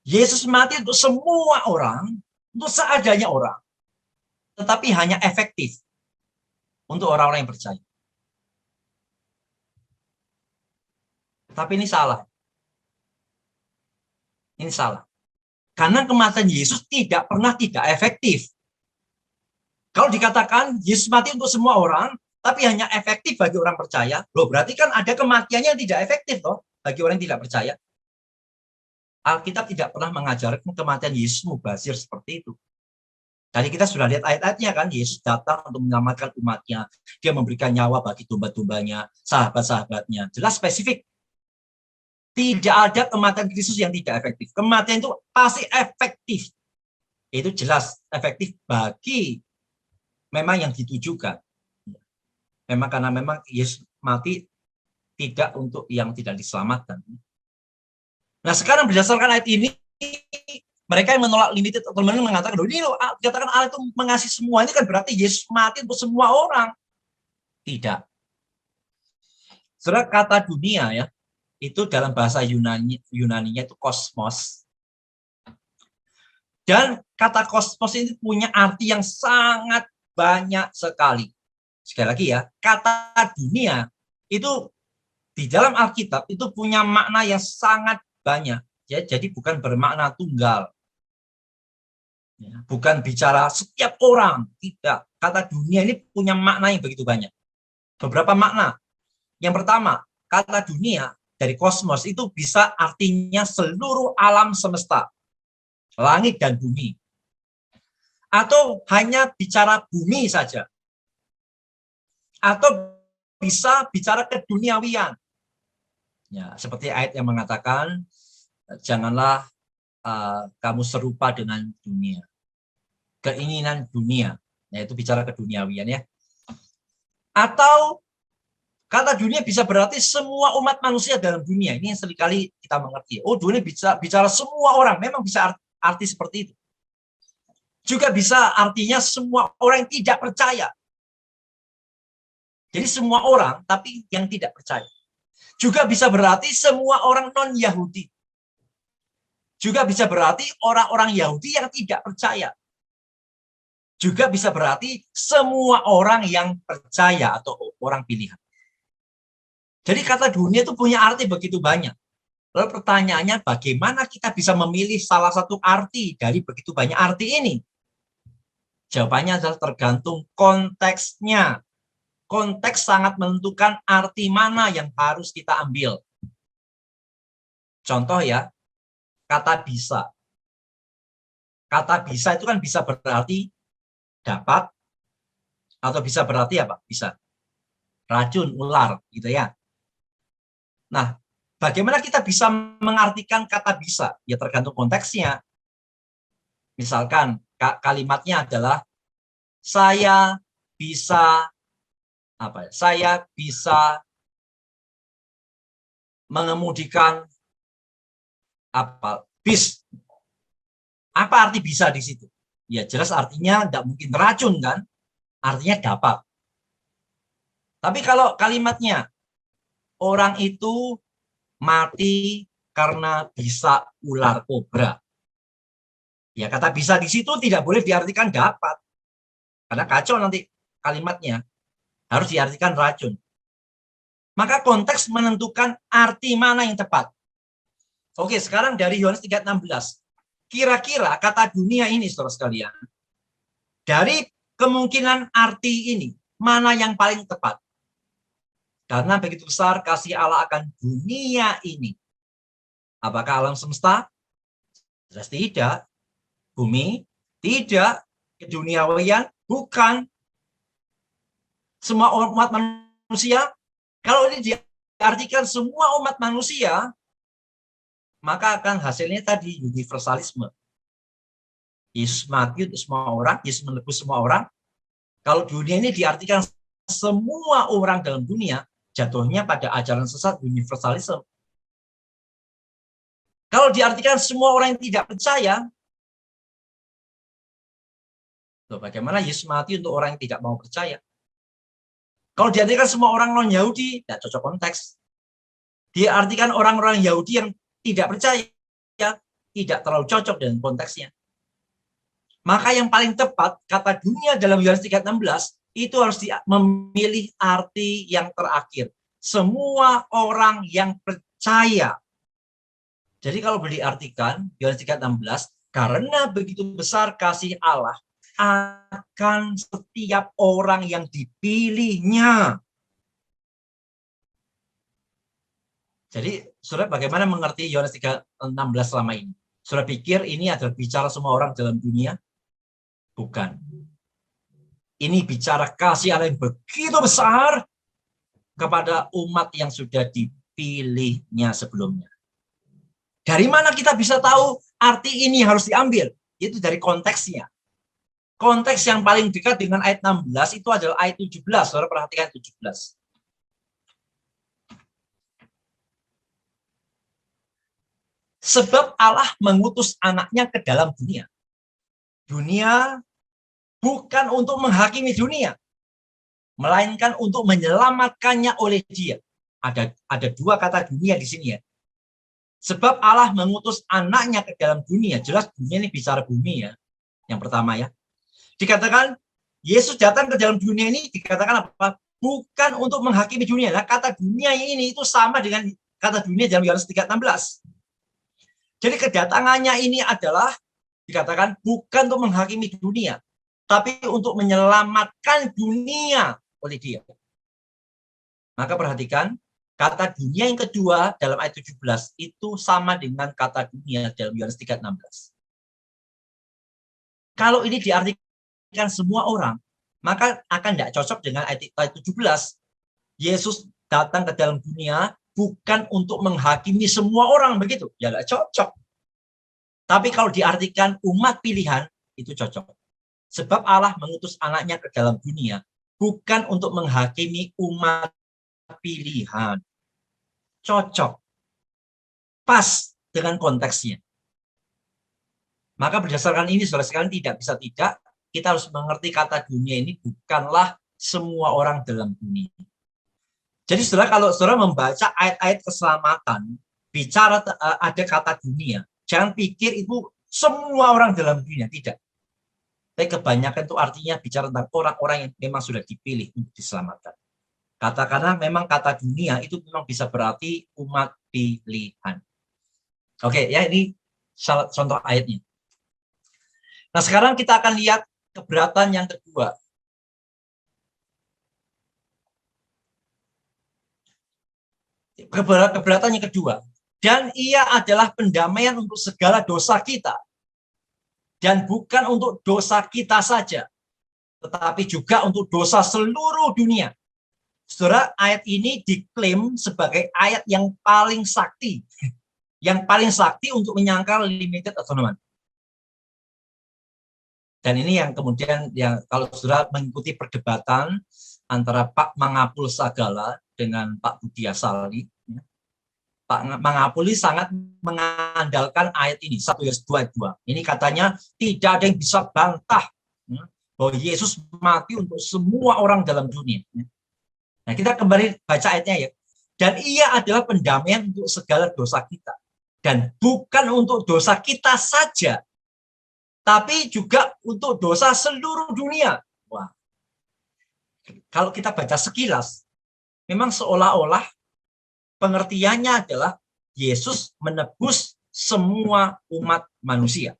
Yesus mati untuk semua orang, untuk seadanya orang. Tetapi hanya efektif untuk orang-orang yang percaya. Tapi ini salah. Ini salah. Karena kematian Yesus tidak pernah tidak efektif. Kalau dikatakan Yesus mati untuk semua orang, tapi hanya efektif bagi orang percaya, loh berarti kan ada kematiannya yang tidak efektif toh bagi orang yang tidak percaya. Alkitab tidak pernah mengajarkan kematian Yesus mubazir seperti itu. Tadi kita sudah lihat ayat-ayatnya kan, Yesus datang untuk menyelamatkan umatnya. Dia memberikan nyawa bagi domba-dombanya, sahabat-sahabatnya. Jelas spesifik. Tidak ada kematian Kristus yang tidak efektif. Kematian itu pasti efektif. Itu jelas efektif bagi memang yang ditujukan. Memang karena memang Yesus mati tidak untuk yang tidak diselamatkan. Nah, sekarang berdasarkan ayat ini, mereka yang menolak limited atonement mengatakan, ini loh, dikatakan Allah itu mengasihi semua, ini kan berarti Yesus mati untuk semua orang. Tidak. Saudara, kata dunia ya, itu dalam bahasa Yunaninya itu kosmos. Dan kata kosmos ini punya arti yang sangat banyak sekali. Sekali lagi ya, kata dunia itu di dalam Alkitab itu punya makna yang sangat banyak. Ya, jadi bukan bermakna tunggal. Ya, bukan bicara setiap orang. Tidak. Kata dunia ini punya makna yang begitu banyak. Beberapa makna. Yang pertama, kata dunia dari kosmos itu bisa artinya seluruh alam semesta. Langit dan bumi. Atau hanya bicara bumi saja. Atau bisa bicara keduniawian. Ya, seperti ayat yang mengatakan, janganlah kamu serupa dengan dunia. keinginan dunia. Nah, itu bicara keduniawian ya. Atau kata dunia bisa berarti semua umat manusia dalam dunia. Ini yang seringkali kita mengerti. Oh, dunia bisa bicara semua orang. Memang bisa arti seperti itu. Juga bisa artinya semua orang yang tidak percaya. Jadi semua orang, tapi yang tidak percaya. Juga bisa berarti semua orang non-Yahudi. Juga bisa berarti orang-orang Yahudi yang tidak percaya. Juga bisa berarti semua orang yang percaya atau orang pilihan. Jadi kata dunia itu punya arti begitu banyak. Lalu pertanyaannya, bagaimana kita bisa memilih salah satu arti dari begitu banyak arti ini? Jawabannya adalah tergantung konteksnya. Konteks sangat menentukan arti mana yang harus kita ambil. Contoh ya, kata bisa. Kata bisa itu kan bisa berarti dapat, atau bisa berarti apa? Bisa racun, ular, gitu ya. Nah, bagaimana kita bisa mengartikan kata bisa? Ya tergantung konteksnya. Misalkan kalimatnya adalah saya bisa saya bisa mengemudikan bis. Apa arti bisa di situ? Ya jelas artinya tidak mungkin racun kan? Artinya dapat. Tapi kalau kalimatnya orang itu mati karena bisa ular kobra. Ya kata bisa di situ tidak boleh diartikan dapat. Karena kacau nanti kalimatnya. Harus diartikan racun. Maka konteks menentukan arti mana yang tepat. Oke, sekarang dari Yohanes 3:16. Kira-kira kata dunia ini, saudara sekalian, dari kemungkinan arti ini, mana yang paling tepat? Karena begitu besar kasih Allah akan dunia ini. Apakah alam semesta? Jelas tidak. Bumi? Tidak. Keduniawian? Bukan. Semua umat manusia? Kalau ini diartikan semua umat manusia, maka akan hasilnya tadi universalisme. Yesus mati untuk semua orang, Yesus menebus semua orang. Kalau dunia ini diartikan semua orang dalam dunia, jatuhnya pada ajaran sesat universalisme. Kalau diartikan semua orang yang tidak percaya, bagaimana Yesus mati untuk orang yang tidak mau percaya? Kalau diartikan semua orang non-Yahudi, tidak cocok konteks. Diartikan orang-orang Yahudi yang tidak percaya, tidak terlalu cocok dengan konteksnya. Maka yang paling tepat, kata dunia dalam Yohanes 3:16, itu harus memilih arti yang terakhir. Semua orang yang percaya. Jadi kalau boleh diartikan, Yohanes 3:16, karena begitu besar kasih Allah akan setiap orang yang dipilihnya. Jadi, saudara bagaimana mengerti Yohanes 3:16 selama ini? Saudara pikir ini adalah bicara semua orang dalam dunia? Bukan. Ini bicara kasih Allah yang begitu besar kepada umat yang sudah dipilihnya sebelumnya. Dari mana kita bisa tahu arti ini harus diambil? Itu dari konteksnya. Konteks yang paling dekat dengan ayat 16 itu adalah ayat 17. Saudara perhatikan 17. Sebab Allah mengutus anaknya ke dalam dunia. Dunia bukan untuk menghakimi dunia, melainkan untuk menyelamatkannya oleh Dia. Ada dua kata dunia di sini ya. Sebab Allah mengutus anaknya ke dalam dunia. Jelas dunia ini bicara bumi ya. Yang pertama ya. Dikatakan Yesus datang ke dalam dunia ini dikatakan apa? Bukan untuk menghakimi dunia. Nah, kata dunia ini itu sama dengan kata dunia dalam Yohanes 3:16. Jadi kedatangannya ini adalah dikatakan bukan untuk menghakimi dunia, tapi untuk menyelamatkan dunia oleh Dia. Maka perhatikan, kata dunia yang kedua dalam ayat 17 itu sama dengan kata dunia dalam Yohanes 3:16. Kalau ini diartikan semua orang, maka akan tidak cocok dengan ayat 17. Yesus datang ke dalam dunia bukan untuk menghakimi semua orang, begitu. Ya nggak cocok. Tapi kalau diartikan umat pilihan, itu cocok. Sebab Allah mengutus anaknya ke dalam dunia bukan untuk menghakimi umat pilihan. Cocok. Pas dengan konteksnya. Maka berdasarkan ini, saudara sekalian, tidak bisa tidak, kita harus mengerti kata dunia ini bukanlah semua orang dalam dunia. Jadi saudara, kalau saudara membaca ayat-ayat keselamatan, bicara ada kata dunia, jangan pikir itu semua orang dalam dunia, tidak. Tapi kebanyakan itu artinya bicara tentang orang-orang yang memang sudah dipilih untuk diselamatkan. Katakanlah memang kata dunia itu memang bisa berarti umat pilihan. Oke, ya ini salah contoh ayatnya. Nah, sekarang kita akan lihat keberatan yang kedua. Keberatan yang kedua. Dan ia adalah pendamaian untuk segala dosa kita. Dan bukan untuk dosa kita saja, tetapi juga untuk dosa seluruh dunia. Saudara, ayat ini diklaim sebagai ayat yang paling sakti. Yang paling sakti untuk menyangkal limited atonement. Dan ini yang kemudian, yang kalau saudara mengikuti perdebatan antara Pak Mangapul Sagala dengan Pak Budia Sali, Pak Mangapul sangat mengandalkan ayat ini, 1 Yohanes 2:2. Ini katanya tidak ada yang bisa bantah bahwa Yesus mati untuk semua orang dalam dunia. Nah, kita kembali baca ayatnya ya. Dan ia adalah pendamaian untuk segala dosa kita. Dan bukan untuk dosa kita saja, tapi juga untuk dosa seluruh dunia. Wah. Kalau kita baca sekilas, memang seolah-olah pengertiannya adalah Yesus menebus semua umat manusia.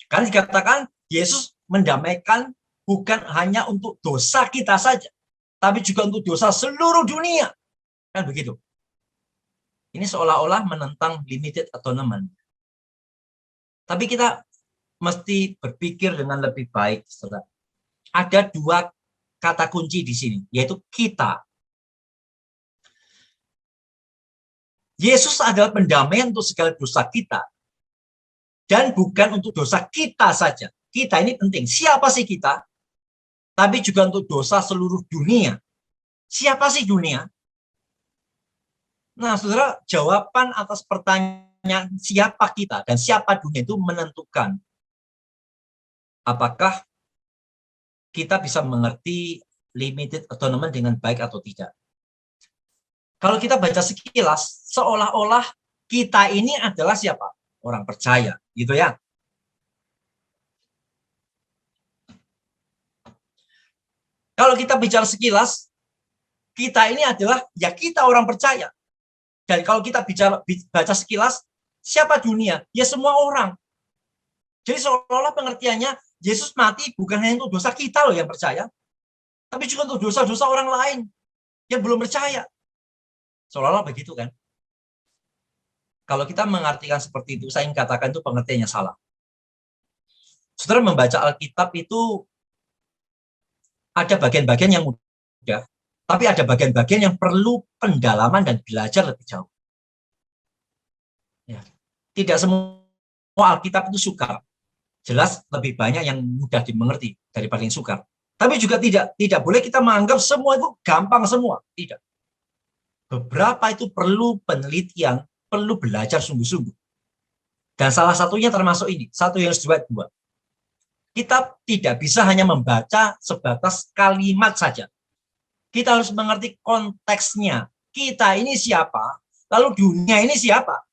Karena dikatakan Yesus mendamaikan bukan hanya untuk dosa kita saja, tapi juga untuk dosa seluruh dunia. Kan begitu. Ini seolah-olah menentang limited atonement. Tapi kita mesti berpikir dengan lebih baik, saudara. Ada dua kata kunci di sini, yaitu kita. Yesus adalah pendamaian untuk segala dosa kita. Dan bukan untuk dosa kita saja. Kita ini penting. Siapa sih kita? Tapi juga untuk dosa seluruh dunia. Siapa sih dunia? Nah, saudara, jawaban atas pertanyaan siapa kita dan siapa dunia itu menentukan apakah kita bisa mengerti limited atonement dengan baik atau tidak. Kalau kita baca sekilas, seolah-olah kita ini adalah siapa? Orang percaya, gitu ya. Kalau kita bicara sekilas, kita ini adalah, ya kita orang percaya. Dan kalau kita baca sekilas, siapa dunia? Ya semua orang. Jadi seolah-olah pengertiannya, Yesus mati bukan hanya untuk dosa kita loh yang percaya, tapi juga untuk dosa-dosa orang lain yang belum percaya. Seolah-olah begitu kan? Kalau kita mengartikan seperti itu, saya ingin katakan itu pengertiannya salah. Saudara membaca Alkitab itu ada bagian-bagian yang mudah, tapi ada bagian-bagian yang perlu pendalaman dan belajar lebih jauh. Ya. Tidak semua Alkitab itu sukar. Jelas lebih banyak yang mudah dimengerti daripada yang sukar. Tapi juga tidak boleh kita menganggap semua itu gampang semua. Tidak. Beberapa itu perlu penelitian, perlu belajar sungguh-sungguh. Dan salah satunya termasuk ini, 1 Yohanes 2:2. Kita tidak bisa hanya membaca sebatas kalimat saja. Kita harus mengerti konteksnya. Kita ini siapa, lalu dunia ini siapa.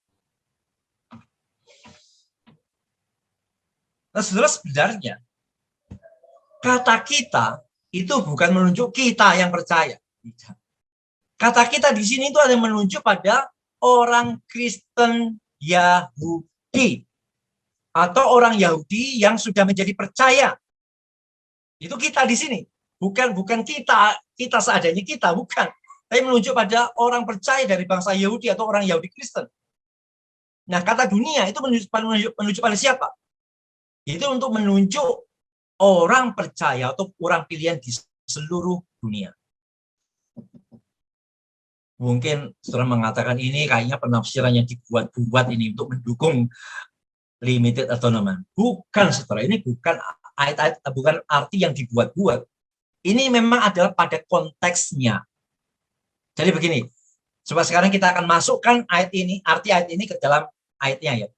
Nah, saudara, sebenarnya kata kita itu bukan menunjuk kita yang percaya. Kata kita di sini itu ada menunjuk pada orang Kristen Yahudi atau orang Yahudi yang sudah menjadi percaya. Itu kita di sini, bukan kita seadanya kita, bukan. Tapi menunjuk pada orang percaya dari bangsa Yahudi atau orang Yahudi Kristen. Nah, kata dunia itu menunjuk pada siapa? Itu untuk menunjuk orang percaya atau orang pilihan di seluruh dunia. Mungkin saudara mengatakan ini kayaknya penafsiran yang dibuat-buat ini untuk mendukung limited atonement. Bukan, saudara, ini bukan ayat-ayat, bukan arti yang dibuat-buat. Ini memang adalah pada konteksnya. Jadi begini, coba sekarang kita akan masukkan ayat ini, arti ayat ini ke dalam ayatnya ya.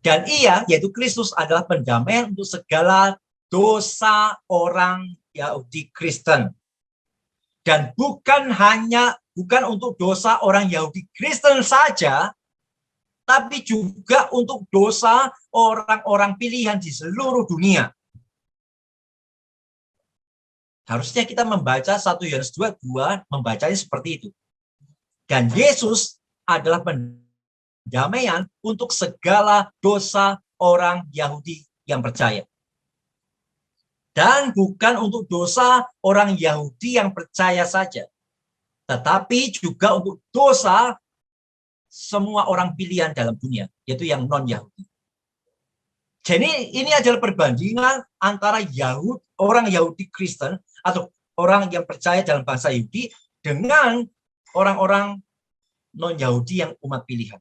Dan ia, yaitu Kristus, adalah pendamaian untuk segala dosa orang Yahudi Kristen. Dan bukan untuk dosa orang Yahudi Kristen saja, tapi juga untuk dosa orang-orang pilihan di seluruh dunia. Harusnya kita membaca 1 Yohanes 2:2, membacanya seperti itu. Dan Yesus adalah pendamaian untuk segala dosa orang Yahudi yang percaya. Dan bukan untuk dosa orang Yahudi yang percaya saja, tetapi juga untuk dosa semua orang pilihan dalam dunia, yaitu yang non-Yahudi. Jadi ini adalah perbandingan antara orang Yahudi Kristen atau orang yang percaya dalam bangsa Yahudi dengan orang-orang non-Yahudi yang umat pilihan.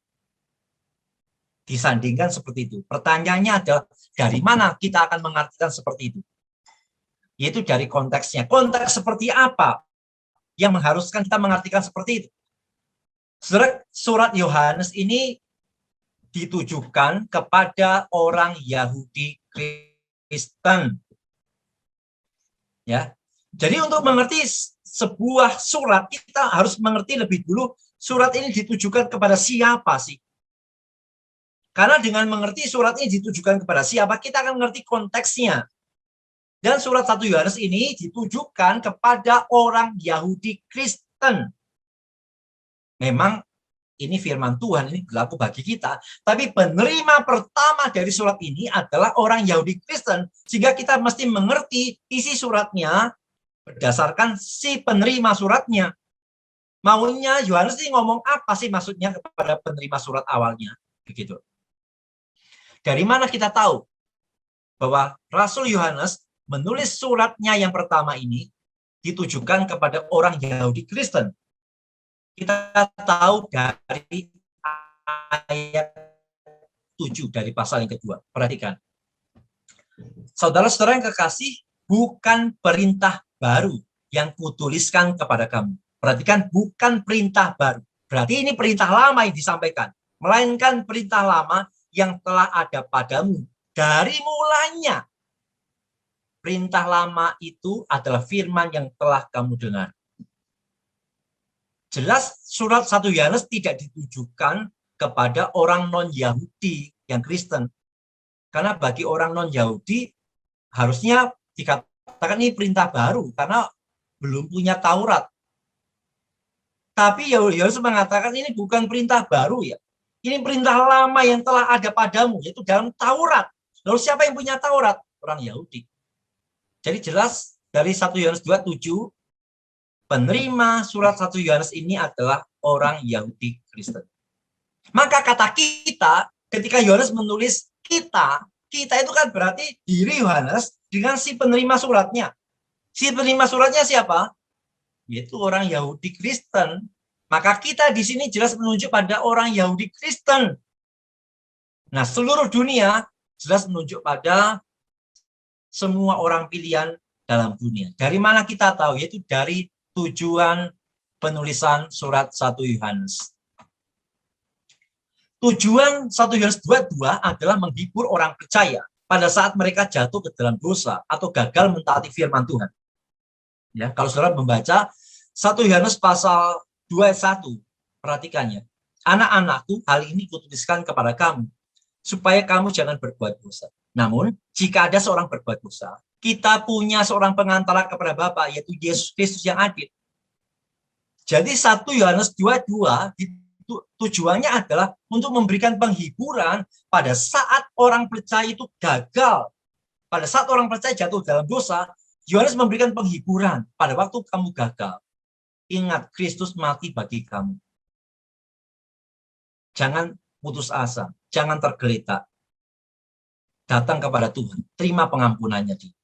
Disandingkan seperti itu. Pertanyaannya adalah dari mana kita akan mengartikan seperti itu? Yaitu dari konteksnya. Konteks seperti apa yang mengharuskan kita mengartikan seperti itu? Surat Yohanes ini ditujukan kepada orang Yahudi Kristen. Ya. Jadi untuk mengerti sebuah surat, kita harus mengerti lebih dulu surat ini ditujukan kepada siapa sih? Karena dengan mengerti surat ini ditujukan kepada siapa, kita akan mengerti konteksnya. Dan surat 1 Yohanes ini ditujukan kepada orang Yahudi Kristen. Memang ini firman Tuhan, ini berlaku bagi kita. Tapi penerima pertama dari surat ini adalah orang Yahudi Kristen. Sehingga kita mesti mengerti isi suratnya berdasarkan si penerima suratnya. Maunya Yohanes ini ngomong apa sih maksudnya kepada penerima surat awalnya. Begitu. Dari mana kita tahu bahwa Rasul Yohanes menulis suratnya yang pertama ini ditujukan kepada orang Yahudi Kristen? Kita tahu dari ayat 7 dari pasal yang kedua. Perhatikan. Saudara-saudara yang kekasih, bukan perintah baru yang kutuliskan kepada kamu. Perhatikan, bukan perintah baru. Berarti ini perintah lama yang disampaikan. Melainkan perintah lama yang telah ada padamu dari mulanya. Perintah lama itu adalah firman yang telah kamu dengar. Jelas surat 1 Yohanes tidak ditujukan kepada orang non-Yahudi yang Kristen. Karena bagi orang non-Yahudi harusnya dikatakan ini perintah baru karena belum punya Taurat. Tapi Yohanes mengatakan ini bukan perintah baru ya. Ini perintah lama yang telah ada padamu, yaitu dalam Taurat. Lalu siapa yang punya Taurat? Orang Yahudi. Jadi jelas dari 1 Yohanes 2:7, penerima surat 1 Yohanes ini adalah orang Yahudi Kristen. Maka kata kita, ketika Yohanes menulis kita itu kan berarti diri Yohanes dengan si penerima suratnya. Si penerima suratnya siapa? Yaitu orang Yahudi Kristen. Maka kita di sini jelas menunjuk pada orang Yahudi Kristen. Nah, seluruh dunia jelas menunjuk pada semua orang pilihan dalam dunia. Dari mana kita tahu? Yaitu dari tujuan penulisan surat 1 Yohanes. Tujuan 1 Yohanes 2:2 adalah menghibur orang percaya pada saat mereka jatuh ke dalam dosa atau gagal mentaati firman Tuhan. Ya, kalau saudara membaca 1 Yohanes pasal 2:1, perhatikannya. Anak-anakku, hal ini kutuliskan kepada kamu, supaya kamu jangan berbuat dosa. Namun, jika ada seorang berbuat dosa, kita punya seorang pengantara kepada Bapa, yaitu Yesus Kristus yang adil. Jadi 1 Yohanes 2:2 tujuannya adalah untuk memberikan penghiburan pada saat orang percaya itu gagal. Pada saat orang percaya jatuh dalam dosa, Yohanes memberikan penghiburan pada waktu kamu gagal. Ingat, Kristus mati bagi kamu. Jangan putus asa, jangan tergeletak. Datang kepada Tuhan, terima pengampunannya dia.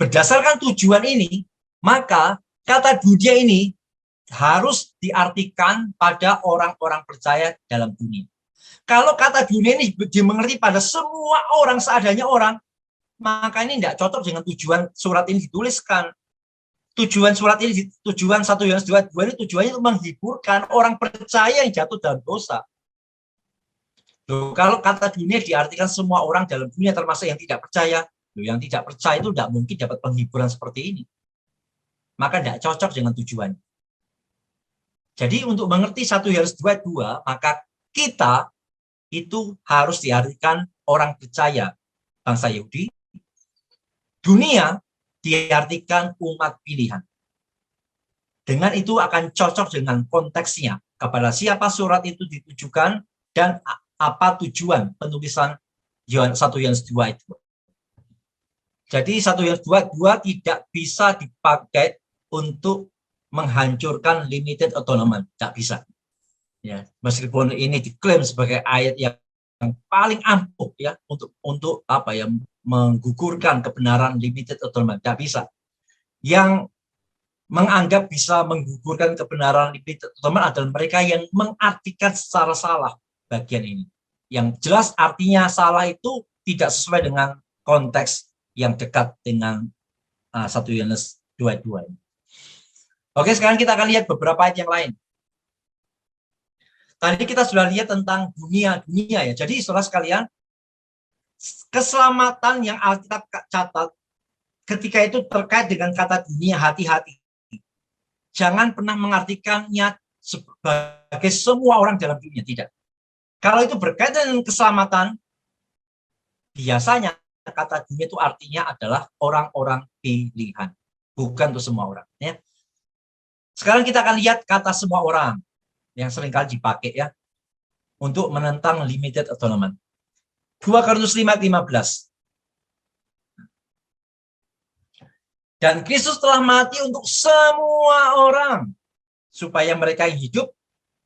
Berdasarkan tujuan ini, maka kata dunia ini harus diartikan pada orang-orang percaya dalam dunia. Kalau kata dunia ini dimengerti pada semua orang seadanya orang, maka ini tidak cocok dengan tujuan surat ini dituliskan. Tujuan surat ini, tujuan 1 Yohanes 2:2 ini tujuannya untuk menghiburkan orang percaya yang jatuh dalam dosa. Loh, kalau kata dunia diartikan semua orang dalam dunia termasuk yang tidak percaya, loh, yang tidak percaya itu tidak mungkin dapat penghiburan seperti ini. Maka tidak cocok dengan tujuan. Jadi untuk mengerti 1 Yohanes 2:2, maka kita itu harus diartikan orang percaya bangsa Yahudi, dunia diartikan umat pilihan. Dengan itu akan cocok dengan konteksnya, kepada siapa surat itu ditujukan dan apa tujuan penulisan 1 Yohanes 2 itu. Jadi 1 Yohanes 2:2 tidak bisa dipakai untuk menghancurkan limited atonement, tidak bisa. Ya, meskipun ini diklaim sebagai ayat yang paling ampuh ya untuk apa ya, menggugurkan kebenaran limited atonement, tidak bisa. Yang menganggap bisa menggugurkan kebenaran limited atonement adalah mereka yang mengartikan secara salah bagian ini. Yang jelas artinya salah itu tidak sesuai dengan konteks yang dekat dengan 1 Yohanes 2:2. Oke, sekarang kita akan lihat beberapa ayat yang lain. Tadi kita sudah lihat tentang dunia ya. Jadi saudara sekalian, keselamatan yang Alkitab catat ketika itu terkait dengan kata dunia, hati-hati. Jangan pernah mengartikannya sebagai semua orang dalam dunia, tidak. Kalau itu berkaitan dengan keselamatan, biasanya kata dunia itu artinya adalah orang-orang pilihan, bukan untuk semua orang. Ya. Sekarang kita akan lihat kata semua orang yang seringkali dipakai ya untuk menentang limited atonement. 2 Korintus 5:15. Dan Kristus telah mati untuk semua orang, supaya mereka yang hidup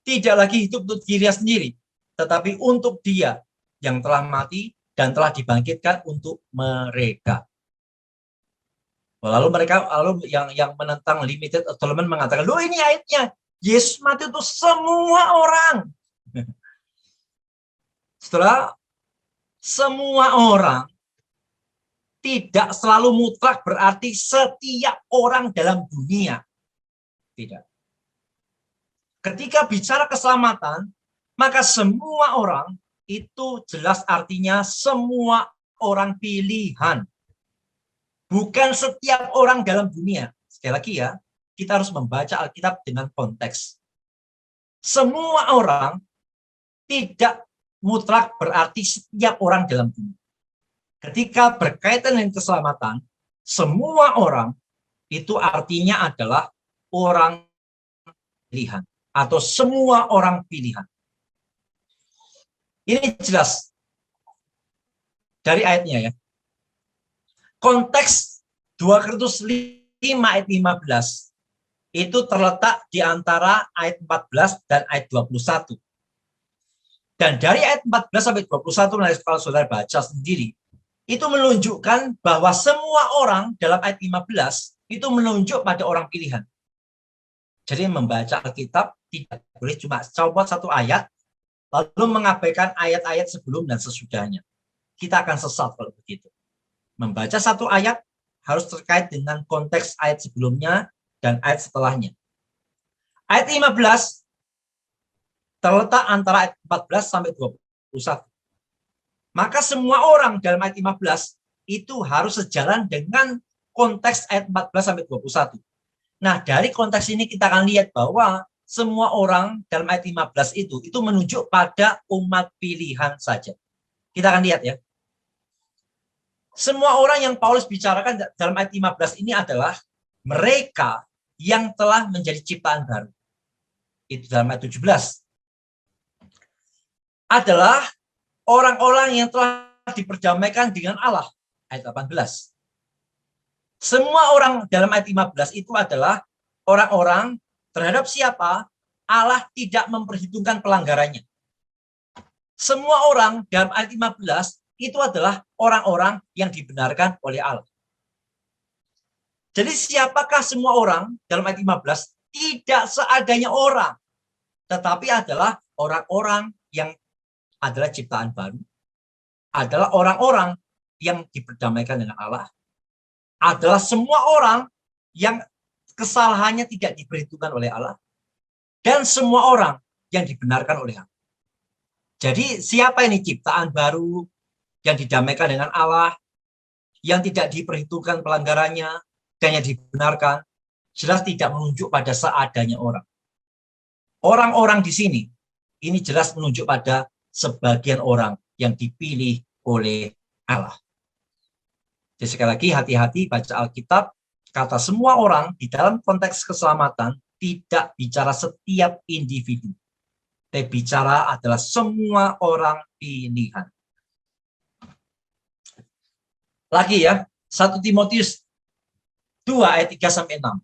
tidak lagi hidup untuk dirinya sendiri, tetapi untuk Dia yang telah mati dan telah dibangkitkan untuk mereka. Lalu yang menentang limited atonement mengatakan, loh ini ayatnya Yesus mati untuk semua orang. Setelah semua orang tidak selalu mutlak berarti setiap orang dalam dunia. Tidak. Ketika bicara keselamatan, maka semua orang itu jelas artinya semua orang pilihan. Bukan setiap orang dalam dunia. Sekali lagi ya, kita harus membaca Alkitab dengan konteks. Semua orang tidak mutlak berarti setiap orang dalam dunia. Ketika berkaitan dengan keselamatan, semua orang itu artinya adalah orang pilihan atau semua orang pilihan. Ini jelas dari ayatnya ya. Konteks 2 Korintus 5 ayat 15 itu terletak di antara ayat 14 dan ayat 21. Dan dari ayat 14 sampai 21, kalau saudara baca sendiri, itu menunjukkan bahwa semua orang dalam ayat 15 itu menunjuk pada orang pilihan. Jadi membaca Alkitab tidak boleh cuma coba satu ayat, lalu mengabaikan ayat-ayat sebelum dan sesudahnya. Kita akan sesat kalau begitu. Membaca satu ayat harus terkait dengan konteks ayat sebelumnya dan ayat setelahnya. Ayat 15 terletak antara ayat 14 sampai 21. Maka semua orang dalam ayat 15 itu harus sejalan dengan konteks ayat 14 sampai 21. Nah, dari konteks ini kita akan lihat bahwa semua orang dalam ayat 15 itu menunjuk pada umat pilihan saja. Kita akan lihat ya. Semua orang yang Paulus bicarakan dalam ayat 15 ini adalah mereka yang telah menjadi ciptaan baru. Itu dalam ayat 17. Adalah orang-orang yang telah diperdamaikan dengan Allah. Ayat 18. Semua orang dalam ayat 15 itu adalah orang-orang terhadap siapa Allah tidak memperhitungkan pelanggarannya. Semua orang dalam ayat 15 itu adalah orang-orang yang dibenarkan oleh Allah. Jadi siapakah semua orang dalam ayat 15? Tidak seadanya orang, tetapi adalah orang-orang yang adalah ciptaan baru, adalah orang-orang yang diperdamaikan dengan Allah adalah semua orang yang kesalahannya tidak diperhitungkan oleh Allah dan semua orang yang dibenarkan oleh Allah. Jadi siapa ini ciptaan baru yang didamaikan dengan Allah, yang tidak diperhitungkan pelanggarannya dan yang dibenarkan, jelas tidak menunjuk pada seadanya orang. Orang-orang di sini ini jelas menunjuk pada sebagian orang yang dipilih oleh Allah. Jadi sekali lagi hati-hati baca Alkitab, kata semua orang di dalam konteks keselamatan tidak bicara setiap individu. Tapi bicara adalah semua orang pilihan. Lagi ya, 1 Timotius 2 ayat 3 sampai 6.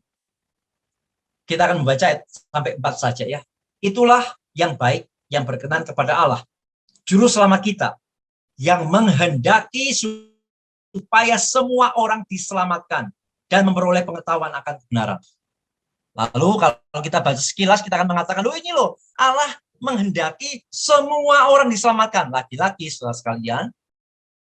Kita akan membaca ayat sampai 4 saja ya. Itulah yang baik, yang berkenan kepada Allah, juru selamat kita, yang menghendaki supaya semua orang diselamatkan dan memperoleh pengetahuan akan kebenaran. Lalu kalau kita baca sekilas, kita akan mengatakan, loh ini loh, Allah menghendaki semua orang diselamatkan. Lagi-lagi saudara sekalian,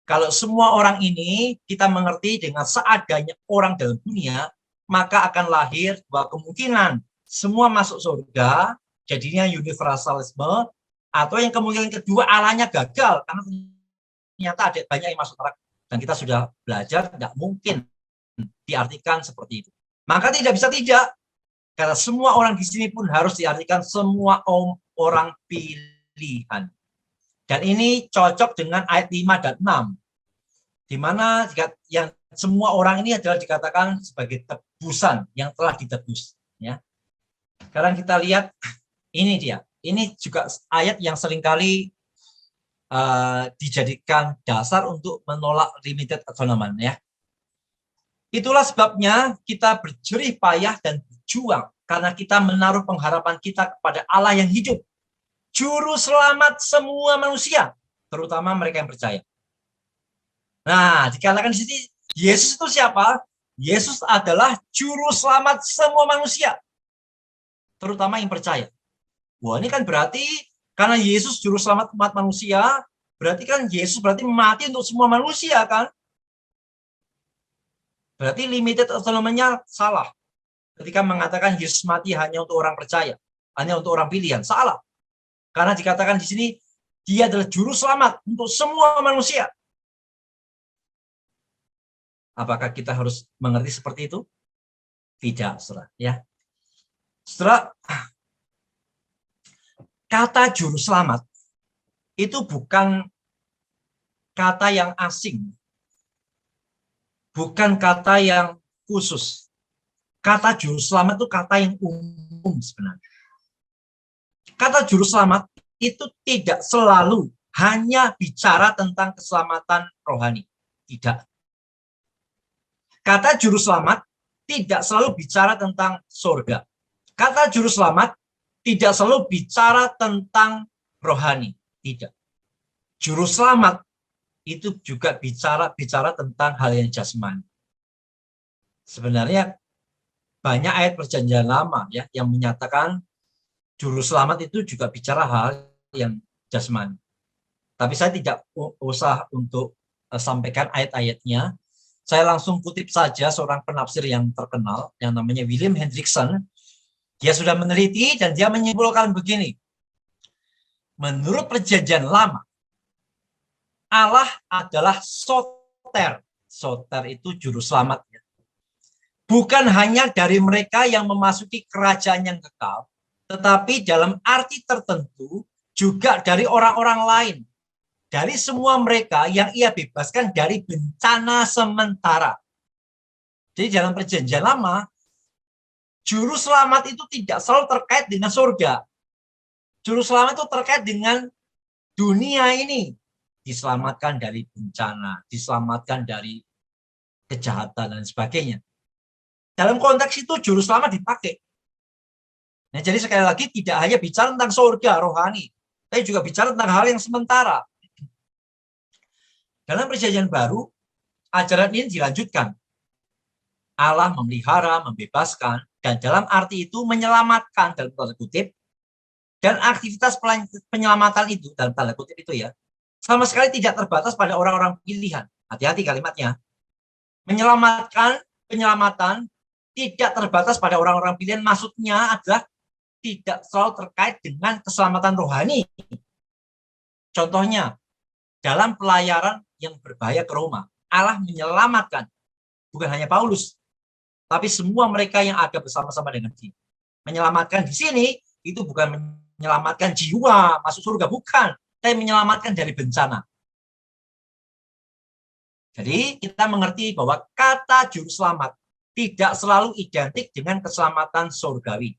kalau semua orang ini kita mengerti dengan seadanya orang dalam dunia, maka akan lahir dua kemungkinan. Semua masuk surga, jadinya universalisme, atau yang kemungkinan kedua Allahnya gagal, karena ternyata ada banyak yang masuk neraka. Dan kita sudah belajar, tidak mungkin diartikan seperti itu. Maka tidak bisa tidak, karena semua orang di sini pun harus diartikan semua orang pilihan. Dan ini cocok dengan ayat 5 dan 6. Di mana yang semua orang ini adalah dikatakan sebagai tebusan yang telah ditebus. Ya. Sekarang kita lihat, ini dia. Ini juga ayat yang seringkali dijadikan dasar untuk menolak limited atonement. Ya. Itulah sebabnya kita berjerih payah dan berjuang karena kita menaruh pengharapan kita kepada Allah yang hidup, juru selamat semua manusia, terutama mereka yang percaya. Nah, dikatakan di sini, Yesus itu siapa? Yesus adalah juru selamat semua manusia, terutama yang percaya. Wah, ini kan berarti karena Yesus juru selamat umat manusia, berarti kan Yesus berarti mati untuk semua manusia kan? Berarti limited atonement-nya salah. Ketika mengatakan Yesus mati hanya untuk orang percaya, hanya untuk orang pilihan, salah. Karena dikatakan di sini, dia adalah juru selamat untuk semua manusia. Apakah kita harus mengerti seperti itu? Tidak, saudara. Ya. Saudara, kata juru selamat itu bukan kata yang asing. Bukan kata yang khusus. Kata juru selamat itu kata yang umum sebenarnya. Kata juru selamat itu tidak selalu hanya bicara tentang keselamatan rohani. Tidak. Kata juru selamat tidak selalu bicara tentang surga. Kata juru selamat tidak selalu bicara tentang rohani. Tidak. Juru selamat itu juga bicara tentang hal yang jasmani. Sebenarnya banyak ayat perjanjian lama ya yang menyatakan juru selamat itu juga bicara hal yang jasmani. Tapi saya tidak usah untuk sampaikan ayat-ayatnya. Saya langsung kutip saja seorang penafsir yang terkenal yang namanya William Hendrickson. Dia sudah meneliti dan dia menyimpulkan begini. Menurut perjanjian lama, Allah adalah soter. Soter itu juru selamat. Bukan hanya dari mereka yang memasuki kerajaan yang kekal, tetapi dalam arti tertentu juga dari orang-orang lain. Dari semua mereka yang ia bebaskan dari bencana sementara. Jadi dalam perjanjian lama, juru selamat itu tidak selalu terkait dengan surga. Juru selamat itu terkait dengan dunia ini. Diselamatkan dari bencana, diselamatkan dari kejahatan dan sebagainya. Dalam konteks itu juru selamat dipakai. Nah, jadi sekali lagi tidak hanya bicara tentang surga rohani, tapi juga bicara tentang hal yang sementara. Dalam perjanjian baru, ajaran ini dilanjutkan. Allah memelihara, membebaskan, dan dalam arti itu menyelamatkan dalam tanda kutip, dan aktivitas penyelamatan itu dalam tanda kutip itu ya, sama sekali tidak terbatas pada orang-orang pilihan Hati-hati kalimatnya. Penyelamatan tidak terbatas pada orang-orang pilihan, maksudnya adalah tidak selalu terkait dengan keselamatan rohani. Contohnya, dalam pelayaran yang berbahaya ke Roma, Allah menyelamatkan bukan hanya Paulus, tapi semua mereka yang ada bersama-sama dengan dia. Menyelamatkan di sini itu bukan menyelamatkan jiwa masuk surga, bukan, tapi menyelamatkan dari bencana. Jadi kita mengerti bahwa kata juru selamat tidak selalu identik dengan keselamatan surgawi.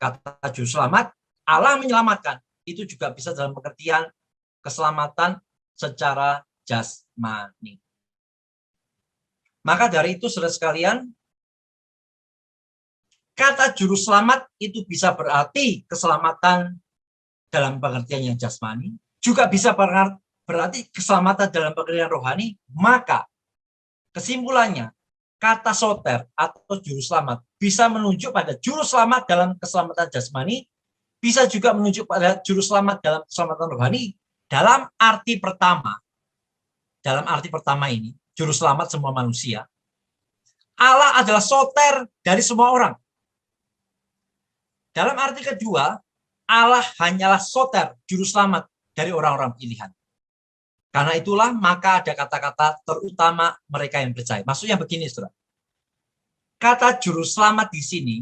Kata juru selamat, Allah menyelamatkan, itu juga bisa dalam pengertian keselamatan secara jasmani. Maka dari itu, saudara sekalian, kata juru selamat itu bisa berarti keselamatan dalam pengertian yang jasmani, juga bisa berarti keselamatan dalam pengertian rohani. Maka kesimpulannya, kata soter atau juru selamat bisa menunjuk pada juru selamat dalam keselamatan jasmani, bisa juga menunjuk pada juru selamat dalam keselamatan rohani. Dalam arti pertama ini, juru selamat semua manusia, Allah adalah soter dari semua orang. Dalam arti kedua, Allah hanyalah soter, juru selamat dari orang-orang pilihan. Karena itulah maka ada kata-kata terutama mereka yang percaya. Maksudnya begini, saudara. Kata juru selamat di sini,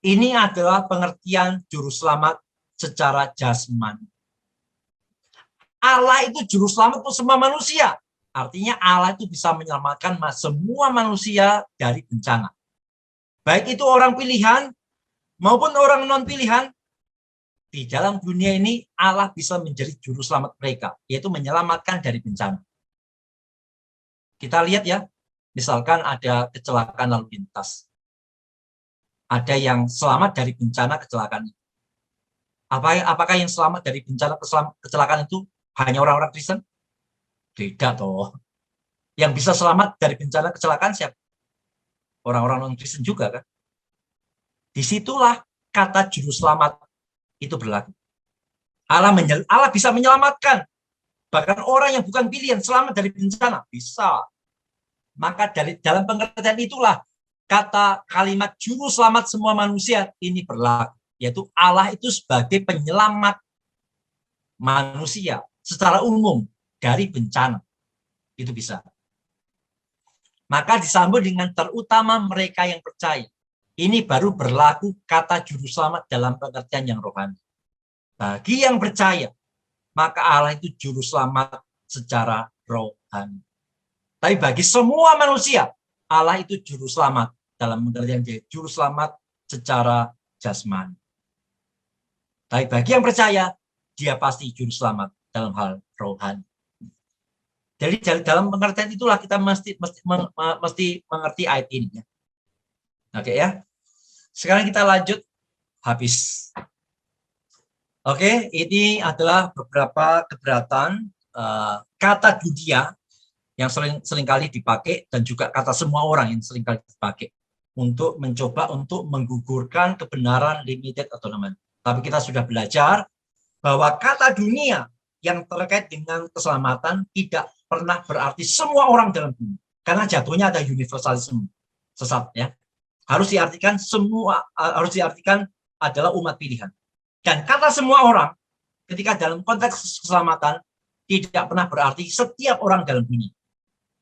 ini adalah pengertian juru selamat secara jasmani. Allah itu juru selamat untuk semua manusia. Artinya Allah itu bisa menyelamatkan semua manusia dari bencana. Baik itu orang pilihan maupun orang non-pilihan, di dalam dunia ini Allah bisa menjadi juru selamat mereka, yaitu menyelamatkan dari bencana. Kita lihat ya, misalkan ada kecelakaan lalu lintas. Ada yang selamat dari bencana kecelakaan. Apakah yang selamat dari bencana kecelakaan itu hanya orang-orang Kristen? Tidak toh. Yang bisa selamat dari bencana kecelakaan siapa? Orang-orang non-Kristen juga kan? Disitulah kata juru selamat itu berlaku. Allah bisa menyelamatkan. Bahkan orang yang bukan pilihan selamat dari bencana. Bisa. Maka dalam pengertian itulah kata kalimat juru selamat semua manusia ini berlaku. Yaitu Allah itu sebagai penyelamat manusia secara umum dari bencana. Itu bisa. Maka disambung dengan terutama mereka yang percaya. Ini baru berlaku kata juru selamat dalam pengertian yang rohani. Bagi yang percaya, maka Allah itu juru selamat secara rohani. Tapi bagi semua manusia, Allah itu juru selamat dalam pengertian juru selamat secara jasmani. Tapi bagi yang percaya, dia pasti juru selamat dalam hal rohani. Jadi dalam pengertian itulah kita mesti mengerti ayat ini. Oke ya. Sekarang kita lanjut habis. Oke, ini adalah beberapa keberatan kata dunia yang seringkali dipakai dan juga kata semua orang yang seringkali dipakai untuk mencoba untuk menggugurkan kebenaran limited atonement. Tapi kita sudah belajar bahwa kata dunia yang terkait dengan keselamatan tidak pernah berarti semua orang dalam dunia. Karena jatuhnya ada universalisme sesat ya. Harus diartikan adalah umat pilihan. Dan kata semua orang ketika dalam konteks keselamatan tidak pernah berarti setiap orang dalam dunia.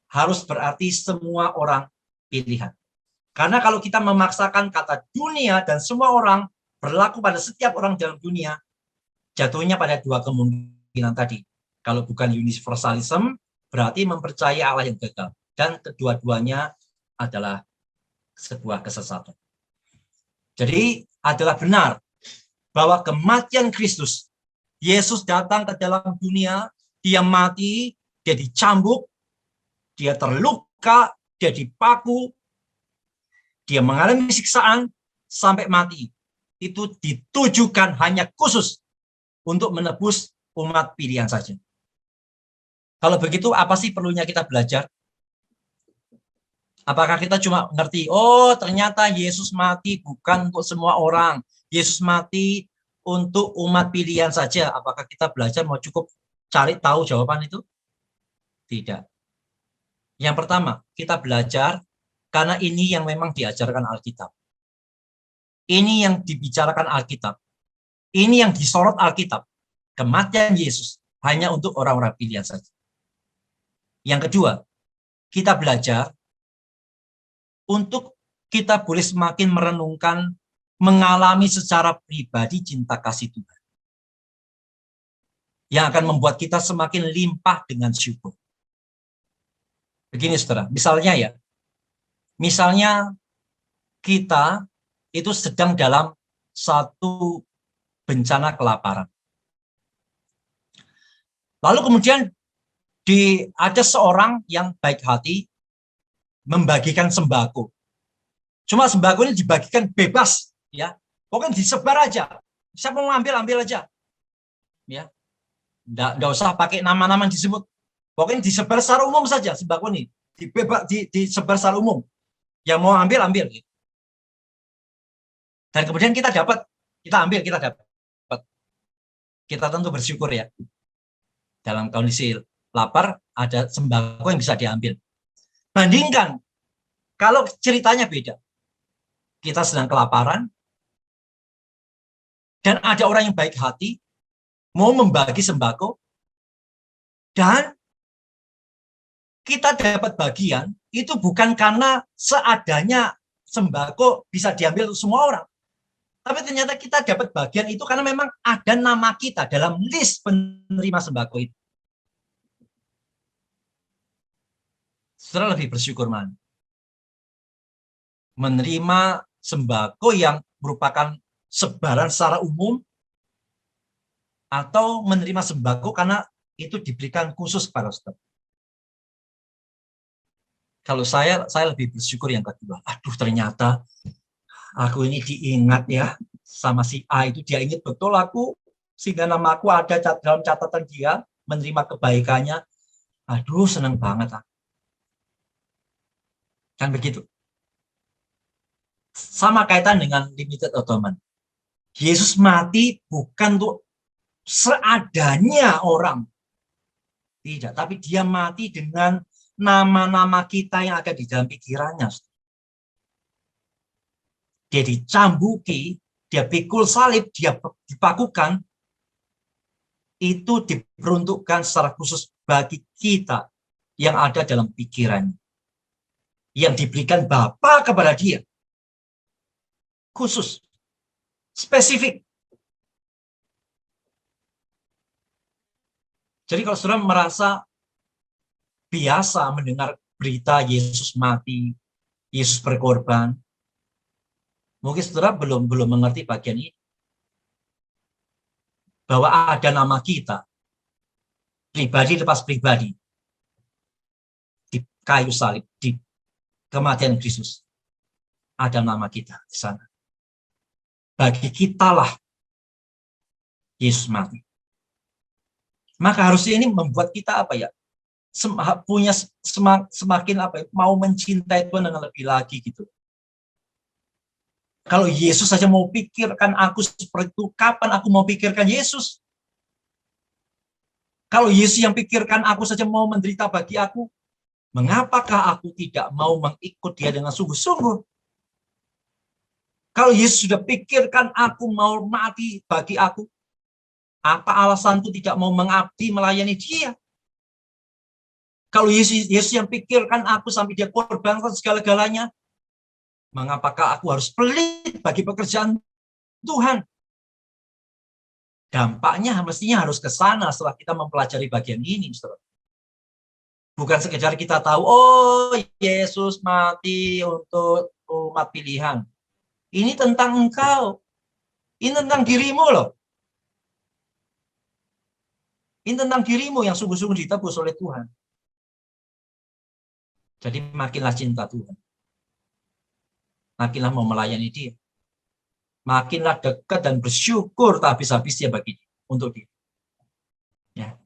Harus berarti semua orang pilihan. Karena kalau kita memaksakan kata dunia dan semua orang berlaku pada setiap orang dalam dunia, jatuhnya pada dua kemungkinan tadi. Kalau bukan universalism, berarti mempercayai Allah yang gagal. Dan kedua-duanya adalah sebuah kesesatan. Jadi adalah benar bahwa kematian Kristus, Yesus datang ke dalam dunia, dia mati, dia dicambuk, dia terluka, dia dipaku, dia mengalami siksaan sampai mati. Itu ditujukan hanya khusus untuk menebus umat pilihan saja. Kalau begitu, apa sih perlunya kita belajar? Apakah kita cuma ngerti, oh ternyata Yesus mati bukan untuk semua orang. Yesus mati untuk umat pilihan saja. Apakah kita belajar mau cukup cari tahu jawaban itu? Tidak. Yang pertama, kita belajar karena ini yang memang diajarkan Alkitab. Ini yang dibicarakan Alkitab. Ini yang disorot Alkitab. Kematian Yesus hanya untuk orang-orang pilihan saja. Yang kedua, kita belajar untuk kita boleh semakin merenungkan, mengalami secara pribadi cinta kasih Tuhan. Yang akan membuat kita semakin limpah dengan syukur. Begini saudara, misalnya kita itu sedang dalam satu bencana kelaparan. Lalu kemudian ada seorang yang baik hati membagikan sembako. Cuma sembako ini dibagikan bebas, ya. Pokoknya disebar aja. Siapa mau ambil aja. Ya. Nggak usah pakai nama-nama disebut. Pokoknya disebar secara umum saja sembako ini. Disebar secara umum. Yang mau ambil. Dan kemudian kita dapat. Kita tentu bersyukur ya. Dalam kondisi lapar, ada sembako yang bisa diambil. Bandingkan, kalau ceritanya beda. Kita sedang kelaparan, dan ada orang yang baik hati, mau membagi sembako, dan kita dapat bagian, itu bukan karena seadanya sembako bisa diambil untuk semua orang. Tapi ternyata kita dapat bagian itu karena memang ada nama kita dalam list penerima sembako itu. Saudara lebih bersyukur mana? Menerima sembako yang merupakan sebaran secara umum atau menerima sembako karena itu diberikan khusus kepada saudara. Kalau saya lebih bersyukur yang kedua. Aduh, ternyata aku ini diingat ya sama si A itu, dia ingat betul aku sehingga nama aku ada dalam catatan dia, menerima kebaikannya. Aduh, senang banget. Kan begitu. Sama kaitan dengan limited atonement. Yesus mati bukan untuk seadanya orang. Tidak, tapi dia mati dengan nama-nama kita yang ada di dalam pikirannya. Dia dicambuki, dia pikul salib, dia dipakukan, itu diperuntukkan secara khusus bagi kita yang ada dalam pikirannya. Yang diberikan Bapa kepada dia. Khusus. Spesifik. Jadi kalau saudara merasa biasa mendengar berita Yesus mati, Yesus berkorban, mungkin saudara belum mengerti bagian ini. Bahwa ada nama kita, pribadi lepas pribadi, di kayu salib, di kematian Kristus. Ada nama kita di sana. Bagi kitalah Yesus mati. Maka harusnya ini membuat kita punya semakin mau mencintai Tuhan dengan lebih lagi gitu. Kalau Yesus saja mau pikirkan aku seperti itu, kapan aku mau pikirkan Yesus? Kalau Yesus yang pikirkan aku saja mau menderita bagi aku, mengapakah aku tidak mau mengikut dia dengan sungguh-sungguh? Kalau Yesus sudah pikirkan aku mau mati bagi aku, apa alasanku tidak mau mengabdi melayani dia? Kalau Yesus yang pikirkan aku sampai dia korbankan segala-galanya, mengapakah aku harus pelit bagi pekerjaan Tuhan? Dampaknya mestinya harus ke sana setelah kita mempelajari bagian ini, saudara. Bukan sekedar kita tahu, oh Yesus mati untuk umat pilihan. Ini tentang engkau. Ini tentang dirimu loh. Ini tentang dirimu yang sungguh-sungguh ditebus oleh Tuhan. Jadi makinlah cinta Tuhan. Makinlah mau melayani dia. Makinlah dekat dan bersyukur tak habis-habisnya bagi dia, untuk dia. Ya.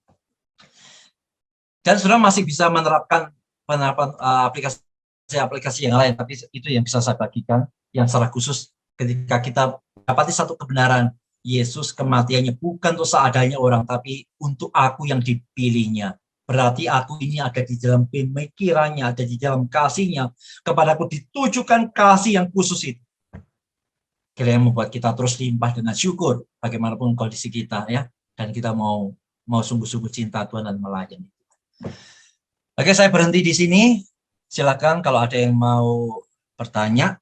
Dan saudara masih bisa menerapkan penerapan aplikasi yang lain, tapi itu yang bisa saya bagikan, yang secara khusus ketika kita dapati satu kebenaran, Yesus kematiannya bukan untuk seadanya orang, tapi untuk aku yang dipilihnya. Berarti aku ini ada di dalam pemikirannya, ada di dalam kasihnya. Kepadaku ditujukan kasih yang khusus itu. Kira yang membuat kita terus limpah dengan syukur bagaimanapun kondisi kita ya, dan kita mau sungguh-sungguh cinta Tuhan dan melayani. Oke, saya berhenti di sini. Silakan kalau ada yang mau bertanya.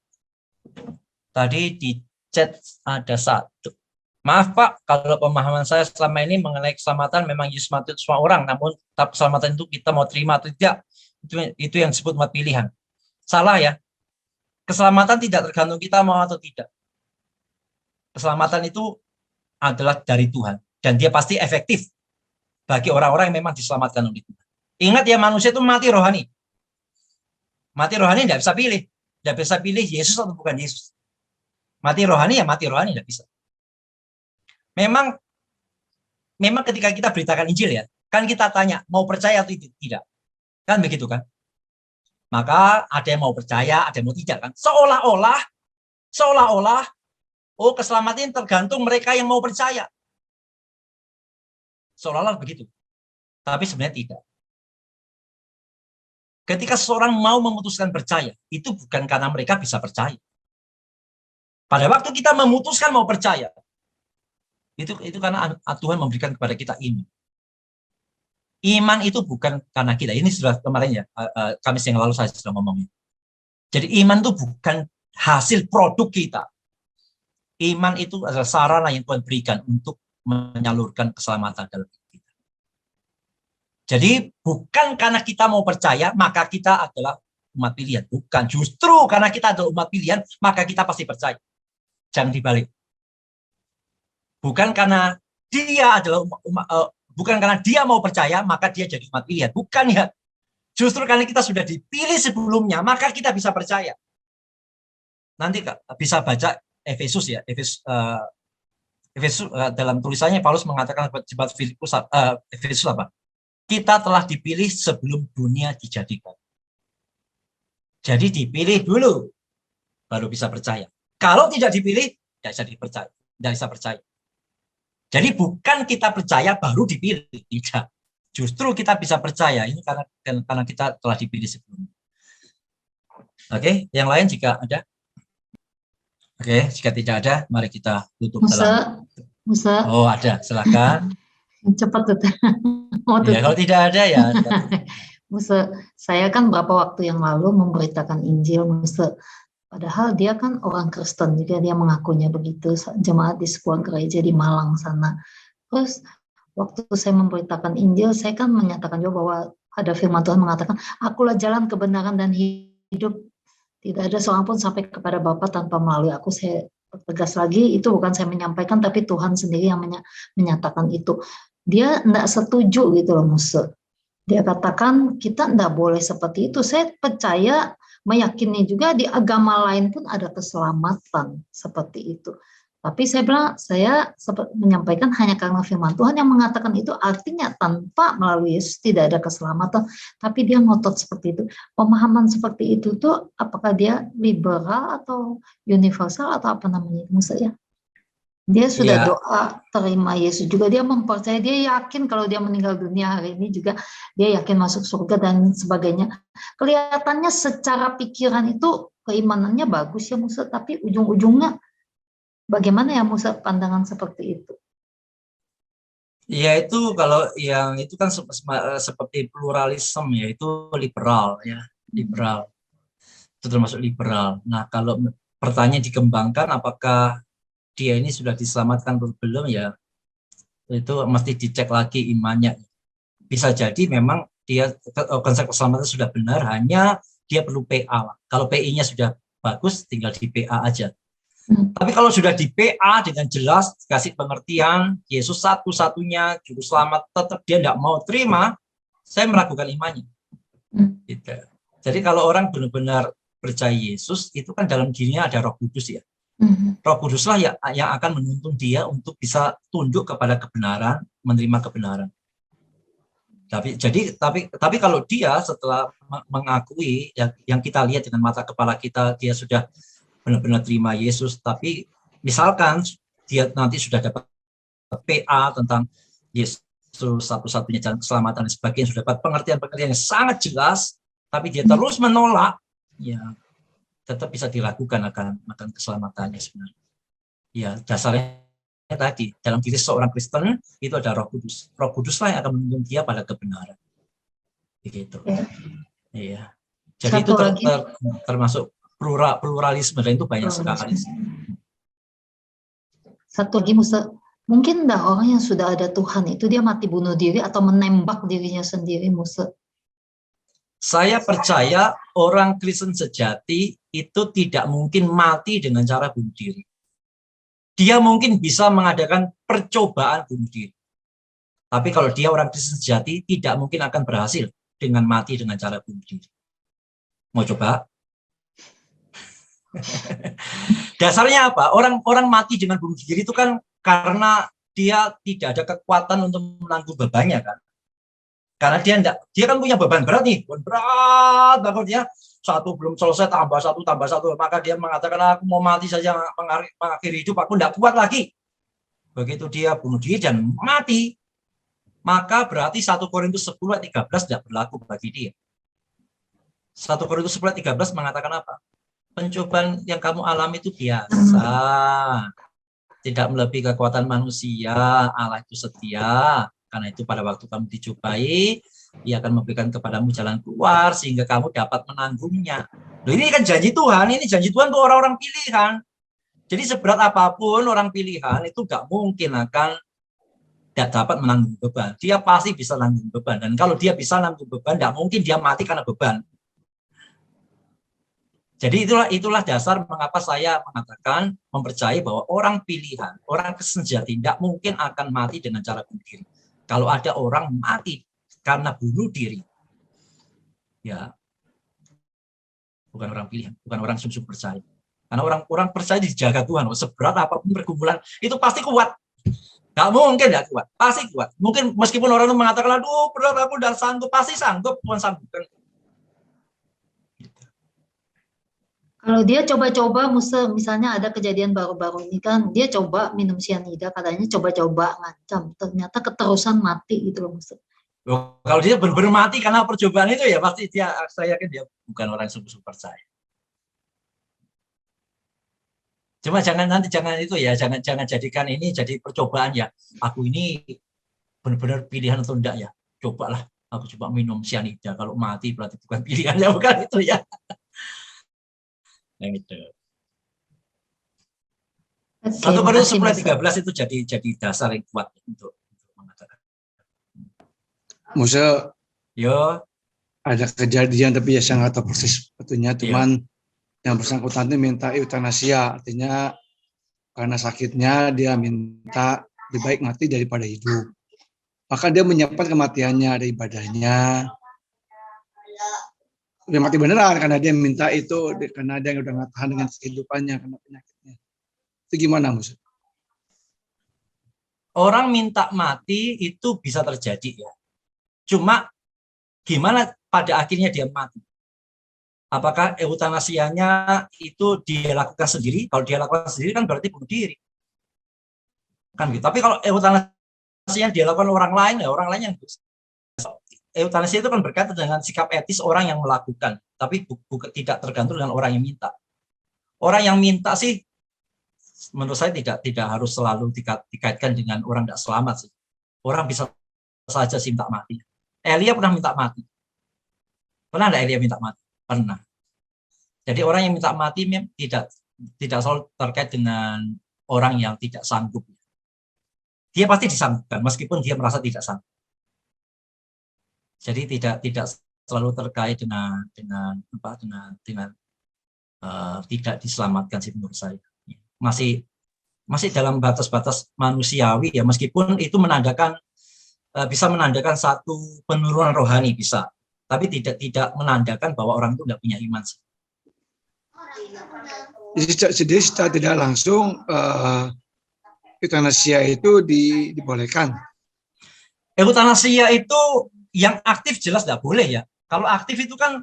Tadi di chat ada satu. Maaf Pak, kalau pemahaman saya selama ini mengenai keselamatan memang Yesus mati untuk semua orang, namun tahap keselamatan itu kita mau terima atau tidak, itu yang disebut umat pilihan. Salah ya. Keselamatan tidak tergantung kita mau atau tidak. Keselamatan itu adalah dari Tuhan dan dia pasti efektif bagi orang-orang yang memang diselamatkan oleh Tuhan. Ingat ya, manusia itu mati rohani. Mati rohani tidak bisa pilih. Tidak bisa pilih Yesus atau bukan Yesus. Mati rohani ya mati rohani, tidak bisa. Memang ketika kita beritakan Injil ya, kan kita tanya mau percaya atau tidak. Kan begitu kan? Maka ada yang mau percaya, ada yang mau tidak kan. Seolah-olah oh keselamatan tergantung mereka yang mau percaya. Seolah-olah begitu. Tapi sebenarnya tidak. Ketika seseorang mau memutuskan percaya, itu bukan karena mereka bisa percaya. Pada waktu kita memutuskan mau percaya, itu karena Tuhan memberikan kepada kita iman. Iman itu bukan karena kita. Ini sudah kemarin ya, Kamis yang lalu saya sudah ngomongin. Jadi iman itu bukan hasil produk kita. Iman itu adalah sarana yang Tuhan berikan untuk menyalurkan keselamatan dalam hidup kita. Jadi bukan karena kita mau percaya, maka kita adalah umat pilihan. Bukan, justru karena kita adalah umat pilihan, maka kita pasti percaya. Jangan dibalik. Bukan karena dia adalah bukan karena dia mau percaya maka dia jadi umat pilihan. Bukan ya. Justru karena kita sudah dipilih sebelumnya maka kita bisa percaya. Nanti bisa baca Efesus ya. Efesus dalam tulisannya Paulus mengatakan jemaat Filipus Efesus apa? Kita telah dipilih sebelum dunia dijadikan. Jadi dipilih dulu baru bisa percaya. Kalau tidak dipilih tidak bisa dipercaya, tidak bisa percaya. Jadi bukan kita percaya baru dipilih, tidak. Justru kita bisa percaya ini karena kita telah dipilih sebelumnya. Oke, yang lain jika ada. Oke, jika tidak ada, mari kita tutup dalam. Musa. Oh, ada, silakan. Cepat tuh. Ya, kalau tidak ada ya. Musa, saya kan beberapa waktu yang lalu memberitakan Injil, Musa. Padahal dia kan orang Kristen juga, dia mengakunya begitu, jemaat di sebuah gereja di Malang sana. Terus waktu saya memberitakan Injil, saya kan menyatakan juga bahwa ada firman Tuhan mengatakan, akulah jalan kebenaran dan hidup. Tidak ada seorang pun sampai kepada Bapa tanpa melalui aku. Saya tegas lagi, itu bukan saya menyampaikan, tapi Tuhan sendiri yang menyatakan itu. Dia tidak setuju gitu loh, Musa. Dia katakan kita tidak boleh seperti itu. Saya percaya, meyakini juga di agama lain pun ada keselamatan seperti itu. Tapi saya bilang, saya menyampaikan hanya karena firman Tuhan yang mengatakan itu, artinya tanpa melalui Yesus tidak ada keselamatan. Tapi dia ngotot seperti itu. Pemahaman seperti itu tuh apakah dia liberal atau universal atau apa namanya itu ya? Dia sudah doa terima Yesus juga, dia mempercayai, dia yakin kalau dia meninggal dunia hari ini juga dia yakin masuk surga dan sebagainya. Kelihatannya secara pikiran itu keimanannya bagus ya Musa, tapi ujung-ujungnya bagaimana ya Musa pandangan seperti itu? Ya itu kalau yang itu kan seperti pluralisme ya, itu liberal ya, liberal. Itu termasuk liberal. Nah, kalau pertanyaan dikembangkan apakah dia ini sudah diselamatkan atau belum ya, itu mesti dicek lagi imannya. Bisa jadi memang dia konsep keselamatan sudah benar, hanya dia perlu PA. Kalau PI-nya sudah bagus, tinggal di PA aja. Tapi kalau sudah di PA dengan jelas, kasih pengertian, Yesus satu-satunya juru selamat, tetap dia tidak mau terima, saya meragukan imannya. Gitu. Jadi kalau orang benar-benar percaya Yesus, itu kan dalam dirinya ada Roh Kudus ya. Roh Kuduslah yang akan menuntun dia untuk bisa tunduk kepada kebenaran, menerima kebenaran. Tapi kalau dia setelah mengakui yang kita lihat dengan mata kepala kita, dia sudah benar-benar terima Yesus, tapi misalkan dia nanti sudah dapat PA tentang Yesus satu-satunya jalan keselamatan dan sebagainya, sudah dapat pengertian-pengertian yang sangat jelas, tapi dia terus menolak, ya tetap bisa diragukan akan keselamatannya sebenarnya. Ya dasarnya tadi dalam diri seorang Kristen itu ada Roh Kudus. Roh Kuduslah yang akan menuntun dia pada kebenaran. Begitu. Iya. Jadi itu termasuk pluralisme, dan itu banyak sekali. Satu lagi, mungkin enggak orang yang sudah ada Tuhan itu dia mati bunuh diri atau menembak dirinya sendiri, Muse? Saya percaya orang Kristen sejati itu tidak mungkin mati dengan cara bunuh diri. Dia mungkin bisa mengadakan percobaan bunuh diri. Tapi kalau dia orang Kristen sejati, tidak mungkin akan berhasil dengan mati dengan cara bunuh diri. Mau coba? Dasarnya apa? Orang mati dengan bunuh diri itu kan karena dia tidak ada kekuatan untuk menanggung bebannya kan. Karena dia kan punya beban berat nih, berat banget dia. Satu belum selesai tambah satu, maka dia mengatakan aku mau mati saja, mengakhiri hidup, aku tidak kuat lagi. Begitu dia bunuh diri dan mati, maka berarti 1 Korintus 10:13 tidak berlaku bagi dia. 1 Korintus 10:13 mengatakan apa? Pencobaan yang kamu alami itu biasa, tidak melebihi kekuatan manusia. Allah itu setia. Karena itu pada waktu kamu dicobai, Ia akan memberikan kepadamu jalan keluar sehingga kamu dapat menanggungnya. Loh, ini kan janji Tuhan, ini janji Tuhan untuk orang-orang pilihan. Jadi seberat apapun orang pilihan itu nggak mungkin akan tidak dapat menanggung beban. Dia pasti bisa menanggung beban. Dan kalau dia bisa menanggung beban, nggak mungkin dia mati karena beban. Jadi itulah dasar mengapa saya mengatakan, mempercayai bahwa orang pilihan, orang Kristen sejati tidak mungkin akan mati dengan cara bunuh diri. Kalau ada orang mati karena bunuh diri, ya bukan orang pilihan, bukan orang sungguh percaya. Karena orang percaya dijaga Tuhan, seberat apapun pergumulan itu pasti kuat. Nggak mungkin nggak kuat, pasti kuat. Mungkin meskipun orang itu mengatakan, aduh berat aku udah sanggup, pasti sanggup, Tuhan sanggup. Kalau dia coba-coba, misalnya ada kejadian baru-baru ini kan, dia coba minum cyanida, katanya coba-coba ngancam, ternyata keterusan mati gitu loh, Muse. Kalau dia benar-benar mati karena percobaan itu ya pasti saya yakin dia bukan orang yang sungguh percaya. Cuma jangan itu ya, jangan jadikan ini jadi percobaan ya. Aku ini benar-benar pilihan atau enggak ya. Cobalah, aku coba minum cyanida. Kalau mati berarti bukan pilihan ya, bukan itu ya. Yang itu. 1 Korintus 10:13 itu jadi dasar yang kuat untuk mengatakan. Muse, Yo, ada kejadian tapi ya saya nggak tahu persis betulnya, cuman yang bersangkutan itu minta eutanasia, artinya karena sakitnya dia minta lebih baik mati daripada hidup. Maka dia menyiapkan kematiannya, ada ibadahnya. Dia mati beneran karena dia minta itu, karena dia udah nggak tahan dengan kehidupannya karena penyakitnya. Itu gimana, Mus? Orang minta mati itu bisa terjadi ya. Cuma gimana pada akhirnya dia mati? Apakah eutanasianya itu dia lakukan sendiri? Kalau dia lakukan sendiri kan berarti bunuh diri. Kan gitu. Tapi kalau eutanasi yang dilakukan orang lain, ya orang lain yang eutanasi itu kan berkaitan dengan sikap etis orang yang melakukan, tapi tidak tergantung dengan orang yang minta. Orang yang minta sih, menurut saya tidak harus selalu dikaitkan dengan orang tidak selamat sih. Orang bisa saja sih minta mati. Elia pernah minta mati. Pernah enggak Elia minta mati? Pernah. Jadi orang yang minta mati tidak selalu terkait dengan orang yang tidak sanggup. Dia pasti disanggupkan meskipun dia merasa tidak sanggup. Jadi tidak selalu terkait dengan tidak diselamatkan sih menurut saya. Masih dalam batas-batas manusiawi ya, meskipun itu bisa menandakan satu penurunan rohani bisa, tapi tidak menandakan bahwa orang itu tidak punya iman sih. Jadi secara tidak langsung eutanasia itu dibolehkan. Eutanasia itu yang aktif jelas tidak boleh ya. Kalau aktif itu kan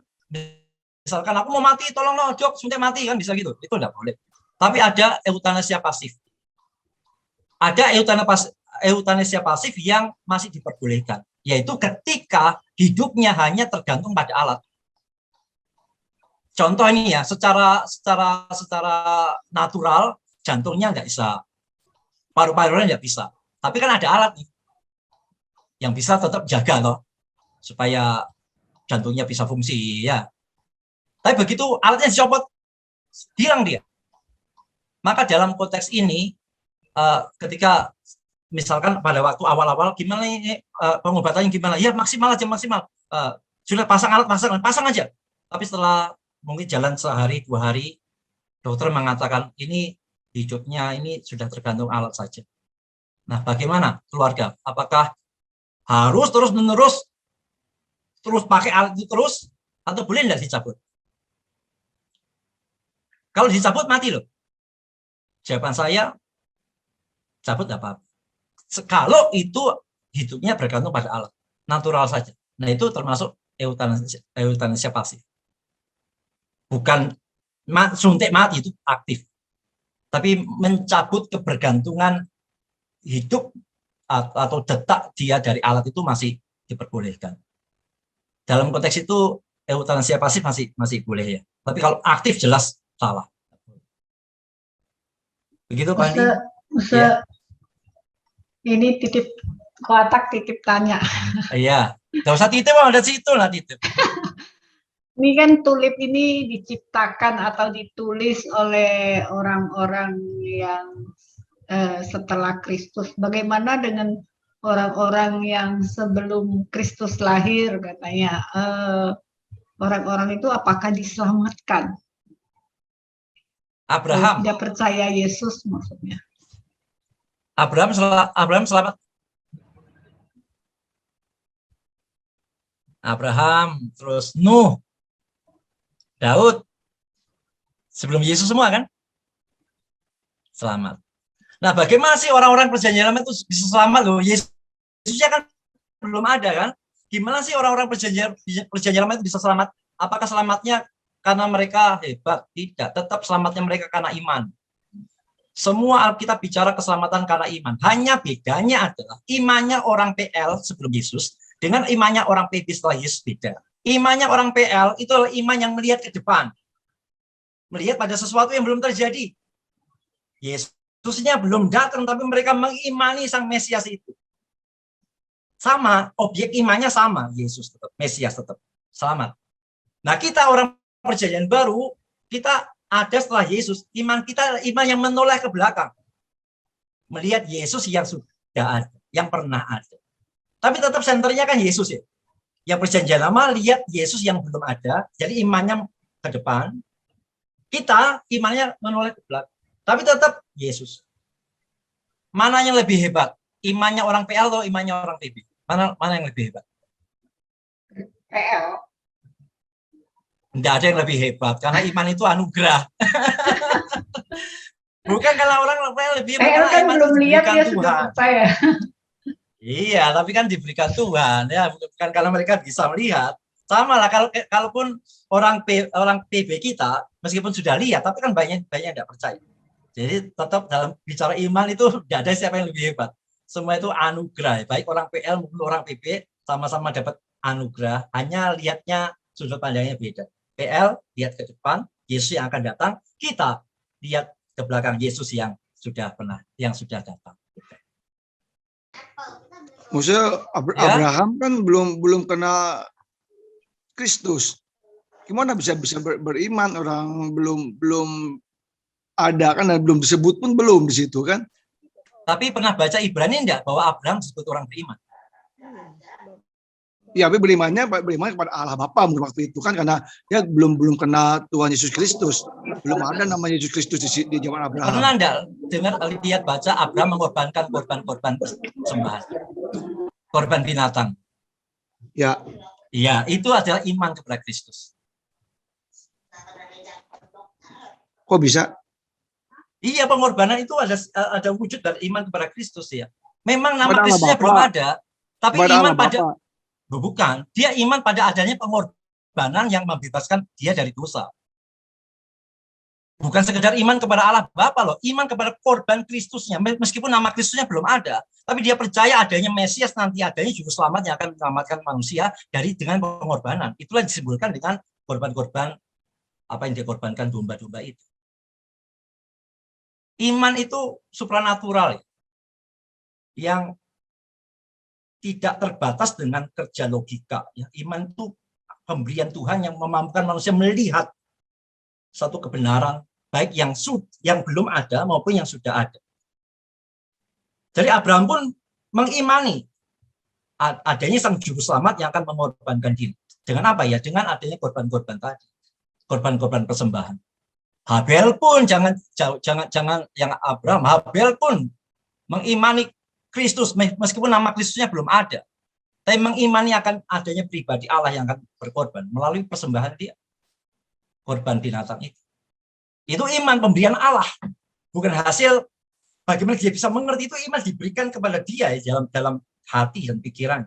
misalkan aku mau mati, tolong lo dok, suntik mati kan bisa gitu. Itu tidak boleh. Tapi ada eutanasia pasif. Ada euthanasia pasif yang masih diperbolehkan, yaitu ketika hidupnya hanya tergantung pada alat. Contoh ini ya, secara natural jantungnya nggak bisa, paru-parunya nggak bisa, tapi kan ada alat nih yang bisa tetap jaga loh supaya jantungnya bisa fungsi ya. Tapi begitu alatnya dicopot, hilang dia. Maka dalam konteks ini, ketika misalkan pada waktu awal-awal gimana ini pengobatannya gimana? Ya maksimal aja maksimal. Sudah pasang alat, pasang aja. Tapi setelah mungkin jalan sehari 2 hari, dokter mengatakan ini hidupnya ini sudah tergantung alat saja. Nah, bagaimana keluarga? Apakah harus terus-menerus terus pakai alat itu terus, atau boleh nggak dicabut? Kalau dicabut mati loh. Jawaban saya, cabut nggak apa-apa. Kalau itu hidupnya bergantung pada alat, natural saja. Nah, itu termasuk euthanasia pasif. Bukan suntik mati, itu aktif. Tapi mencabut kebergantungan hidup atau detak dia dari alat itu masih diperbolehkan. Dalam konteks itu euthanasia pasif masih boleh ya. Tapi kalau aktif jelas salah. Begitu Pak Andi? Ya. Ini titip kotak titip tanya. Iya, nggak usah titip, ada situ lah titip. Ini kan tulip ini diciptakan atau ditulis oleh orang-orang yang setelah Kristus. Bagaimana dengan orang-orang yang sebelum Kristus lahir katanya? Orang-orang itu apakah diselamatkan? Abraham. Tidak percaya Yesus maksudnya. Abraham selamat. Abraham, terus Nuh, Daud, sebelum Yesus semua kan? Selamat. Nah, bagaimana sih orang-orang perjanjian lama itu bisa selamat loh? Yesusnya kan belum ada kan? Gimana sih orang-orang perjanjian lama itu bisa selamat? Apakah selamatnya karena mereka hebat? Tidak, tetap selamatnya mereka karena iman. Semua Alkitab bicara keselamatan karena iman. Hanya bedanya adalah imannya orang PL sebelum Yesus dengan imannya orang PB setelah Yesus beda. Imannya orang PL itu adalah iman yang melihat ke depan. Melihat pada sesuatu yang belum terjadi. Yesusnya belum datang, tapi mereka mengimani sang Mesias itu. Sama, objek imannya sama. Yesus tetap, Mesias tetap. Selamat. Nah, kita orang perjanjian baru, kita ada setelah Yesus. Iman kita iman yang menoleh ke belakang. Melihat Yesus yang sudah ada, yang pernah ada. Tapi tetap senternya kan Yesus ya. Yang perjanjian lama lihat Yesus yang belum ada, jadi imannya ke depan. Kita imannya menoleh ke belakang. Tapi tetap Yesus. Mana yang lebih hebat? Imannya orang PL atau imannya orang PB? Mana yang lebih hebat? PL. Tidak ada yang lebih hebat, karena iman itu anugerah. Bukan karena orang lebih hebat, PL kan belum lihat ya Tuhan. sudah percaya. Iya, tapi kan diberikan Tuhan ya, bukan karena mereka bisa melihat. Sama lah kalaupun orang PB kita meskipun sudah lihat, tapi kan banyak tidak percaya. Jadi tetap dalam bicara iman itu tidak ada siapa yang lebih hebat. Semua itu anugerah. Baik orang PL maupun orang PB sama-sama dapat anugerah. Hanya lihatnya sudut pandangnya beda. PL lihat ke depan, Yesus yang akan datang. Kita lihat ke belakang, Yesus yang sudah datang. Maksudnya Abraham kan belum kena Kristus. Gimana bisa beriman orang belum ada kan, dan belum disebut pun belum di situ kan? Tapi pernah baca Ibrani enggak bahwa Abraham disebut orang beriman? Ya, tapi beriman kepada Allah Bapa waktu itu kan, karena dia belum kena Tuhan Yesus Kristus. Belum ada nama Yesus Kristus di zaman Abraham. Pernah enggak dengar lihat baca Abraham mengorbankan korban sembahan? Korban binatang. Ya. Iya, itu adalah iman kepada Kristus. Kok bisa? Iya, pengorbanan itu ada wujud dari iman kepada Kristus ya. Memang nama Kristusnya belum ada, tapi iman pada bukan. Dia iman pada adanya pengorbanan yang membebaskan dia dari dosa. Bukan sekedar iman kepada Allah Bapa loh, iman kepada korban Kristusnya. Meskipun nama Kristusnya belum ada, tapi dia percaya adanya Mesias, nanti adanya juru selamat yang akan menyelamatkan manusia dengan pengorbanan. Itulah disebutkan dengan korban-korban apa yang dikorbankan domba-domba itu. Iman itu supranatural yang tidak terbatas dengan kerja logika. Iman itu pemberian Tuhan yang memampukan manusia melihat satu kebenaran, baik yang belum ada maupun yang sudah ada. Jadi Abraham pun mengimani adanya sang juru selamat yang akan mengorbankan diri. Dengan apa ya? Dengan adanya korban-korban tadi, korban-korban persembahan. Habel pun jangan yang Abraham, Habel pun mengimani Kristus meskipun nama Kristusnya belum ada. Tapi mengimani akan adanya pribadi Allah yang akan berkorban melalui persembahan dia. Korban binatang itu. Itu iman pemberian Allah, bukan hasil bagaimana dia bisa mengerti. Itu iman diberikan kepada dia ya, dalam hati dan pikiran.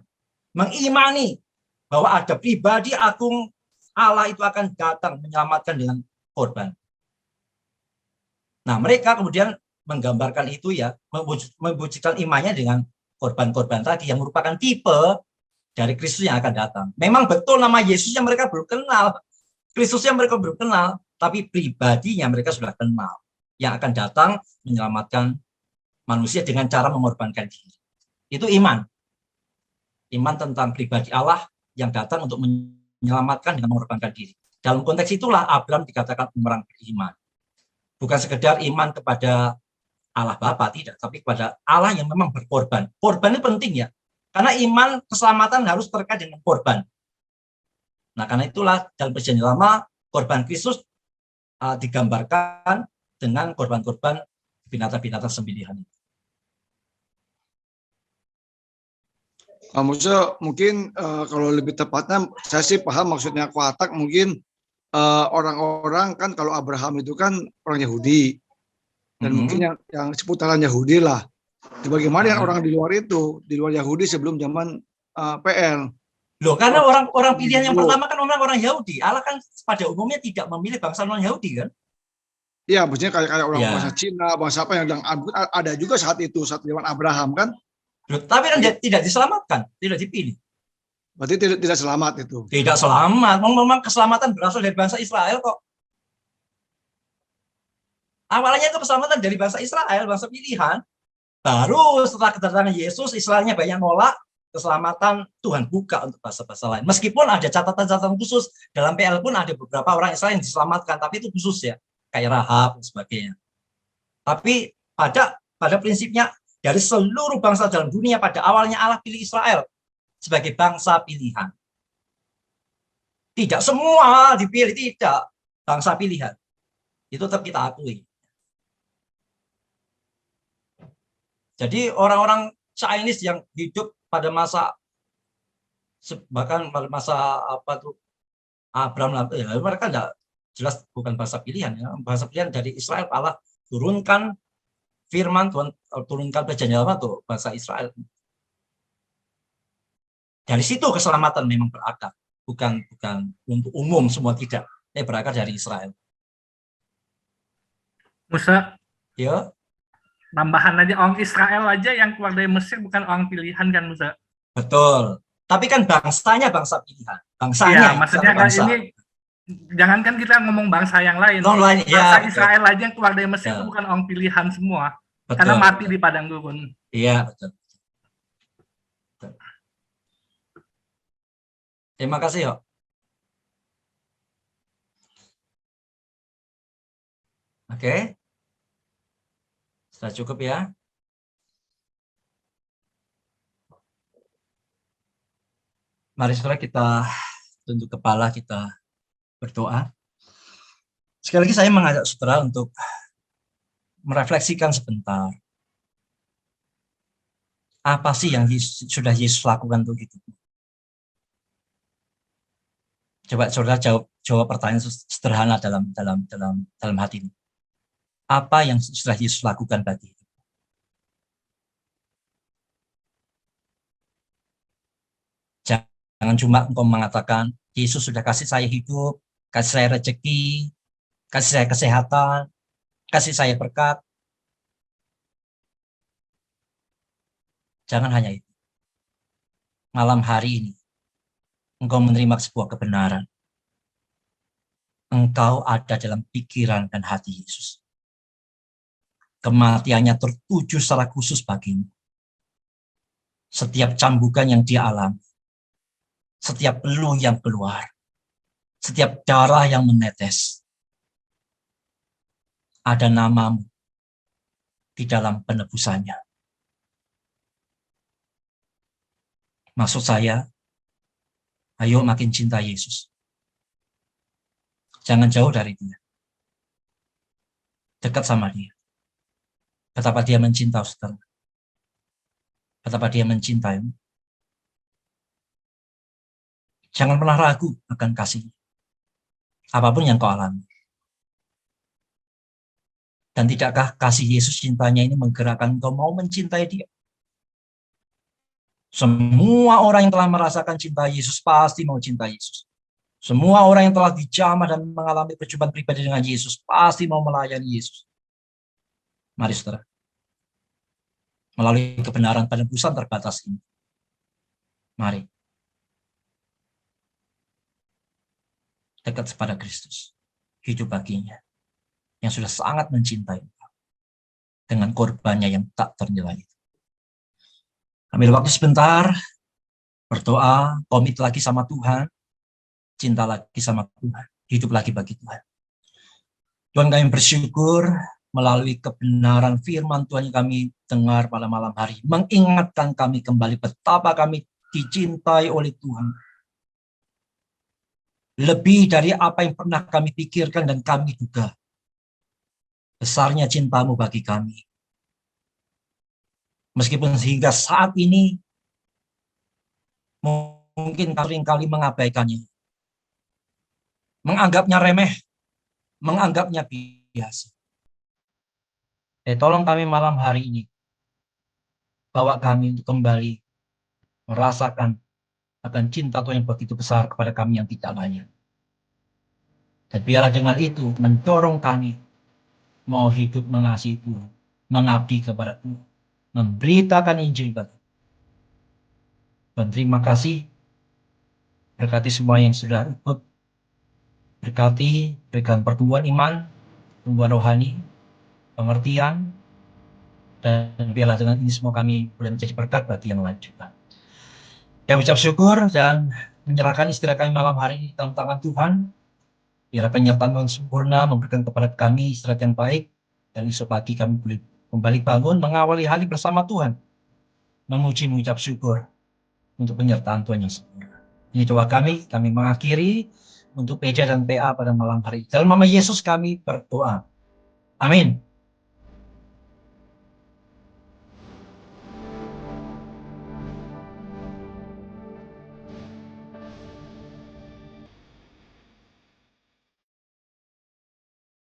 Mengimani bahwa ada pribadi agung Allah itu akan datang menyelamatkan dengan korban. Nah, mereka kemudian menggambarkan itu ya, mewujudkan imannya dengan korban-korban tadi yang merupakan tipe dari Kristus yang akan datang. Memang betul nama Yesusnya mereka belum kenal, Kristusnya mereka belum kenal, tapi pribadinya mereka sudah kenal, yang akan datang menyelamatkan manusia dengan cara mengorbankan diri. Itu iman. Iman tentang pribadi Allah yang datang untuk menyelamatkan dengan mengorbankan diri. Dalam konteks itulah Abraham dikatakan orang beriman. Bukan sekedar iman kepada Allah Bapa, tidak, tapi kepada Allah yang memang berkorban. Korban ini penting ya, karena iman keselamatan harus terkait dengan korban. Nah, karena itulah dalam Perjanjian Lama korban Kristus digambarkan dengan korban-korban binatang-binatang sembelihan. Maksudnya mungkin kalau lebih tepatnya saya sih paham maksudnya Watak mungkin orang-orang kan kalau Abraham itu kan orang Yahudi dan mungkin yang seputaran Yahudi lah. Bagaimana yang orang di luar itu, di luar Yahudi sebelum zaman PL? Loh, karena orang pilihan yang pertama kan orang Yahudi. Allah kan pada umumnya tidak memilih bangsa non Yahudi kan? Iya, maksudnya kayak orang bangsa Cina, bangsa apa yang ada juga saat itu saat zaman Abraham kan? Loh, tapi kan tidak diselamatkan, tidak dipilih. Berarti tidak selamat itu. Tidak selamat. Memang keselamatan berasal dari bangsa Israel kok. Awalnya itu keselamatan dari bangsa Israel, bangsa pilihan. Baru setelah kedatangan Yesus, Israelnya banyak nolak, keselamatan Tuhan buka untuk bangsa-bangsa lain. Meskipun ada catatan-catatan khusus, dalam PL pun ada beberapa orang Israel yang diselamatkan, tapi itu khusus ya, kayak Rahab dan sebagainya. Tapi pada prinsipnya, dari seluruh bangsa dalam dunia, pada awalnya Allah pilih Israel sebagai bangsa pilihan. Tidak semua dipilih, tidak. Bangsa pilihan. Itu tetap kita akui. Jadi orang-orang Chinese yang hidup pada masa, bahkan pada masa apa tuh Abraham, ya, mereka tidak jelas bukan bangsa pilihan. Ya. Bangsa pilihan dari Israel, Allah turunkan firman Tuhan, turunkan perjanjian lama tuh bangsa Israel. Dari situ keselamatan memang berakar, bukan untuk umum semua, tidak. Berakar dari Israel. Musa, Ya. tambahan aja, orang Israel aja yang keluar dari Mesir bukan orang pilihan kan, Musa? Betul. Tapi kan bangsanya bangsa pilihan. Bangsanya. Ya, maksudnya kan ini, jangankan kita ngomong bangsa yang lain. Bangsa Israel aja yang keluar dari Mesir itu bukan orang pilihan semua. Betul. Karena mati di padang gurun. Iya, betul. Terima kasih, Yok. Oke. Sudah cukup ya. Mari saudara kita tunduk kepala, kita berdoa. Sekali lagi saya mengajak saudara untuk merefleksikan sebentar. Apa sih yang sudah Yesus lakukan untuk hidup? Coba saudara jawab pertanyaan sederhana dalam hati ini. Apa yang sudah Yesus lakukan bagi hidup? Jangan cuma engkau mengatakan, Yesus sudah kasih saya hidup, kasih saya rezeki, kasih saya kesehatan, kasih saya berkat. Jangan hanya itu. Malam hari ini, engkau menerima sebuah kebenaran. Engkau ada dalam pikiran dan hati Yesus. Kematiannya tertuju secara khusus bagimu. Setiap cambukan yang dia alami, setiap peluh yang keluar, setiap darah yang menetes, ada namamu di dalam penebusannya. Maksud saya, ayo makin cinta Yesus. Jangan jauh dari dia. Dekat sama dia. Betapa dia mencintai saudara. Betapa dia mencintaimu. Jangan pernah ragu akan kasih. Apapun yang kau alami. Dan tidakkah kasih Yesus cintanya ini menggerakkan engkau mau mencintai dia? Semua orang yang telah merasakan cinta Yesus pasti mau cinta Yesus. Semua orang yang telah dijamah dan mengalami perjumpaan pribadi dengan Yesus pasti mau melayani Yesus. Mari saudara. Melalui kebenaran penebusan terbatas ini. Mari. Dekat kepada Kristus. Hidup baginya. Yang sudah sangat mencintai engkau. Dengan korbannya yang tak ternilai itu. Ambil waktu sebentar, berdoa, komit lagi sama Tuhan, cinta lagi sama Tuhan, hidup lagi bagi Tuhan. Tuhan, kami bersyukur melalui kebenaran firman Tuhan yang kami dengar pada malam hari, mengingatkan kami kembali betapa kami dicintai oleh Tuhan. Lebih dari apa yang pernah kami pikirkan dan kami duga. Besarnya cintamu bagi kami. Meskipun sehingga saat ini mungkin seringkali mengabaikannya. Menganggapnya remeh, menganggapnya biasa. Tolong kami malam hari ini, bawa kami untuk kembali merasakan akan cinta Tuhan yang begitu besar kepada kami yang tidak layak. Dan biarlah dengan itu mendorong kami mau hidup mengasihi Tuhan, mengabdi kepada Tuhan, memberitakan Injil bagi Tuhan. Dan terima kasih, berkati semua yang sudah ikut, berkati, berikan pertumbuhan iman, pertumbuhan rohani, pengertian, dan biarlah dengan ini semua kami boleh menjadi berkat bagi yang lain juga. Yang ucap syukur dan menyerahkan istirahat kami malam hari ini dalam tangan Tuhan. Biarlah penyertaan Tuhan sempurna memberikan kepada kami istirahat yang baik, dan esok pagi kami boleh kembali bangun mengawali hari bersama Tuhan, memuji mengucap syukur untuk penyertaan Tuhan yang sempurna. Ini doa kami mengakhiri untuk PJ dan PA pada malam hari. Dalam nama Yesus kami berdoa. Amin.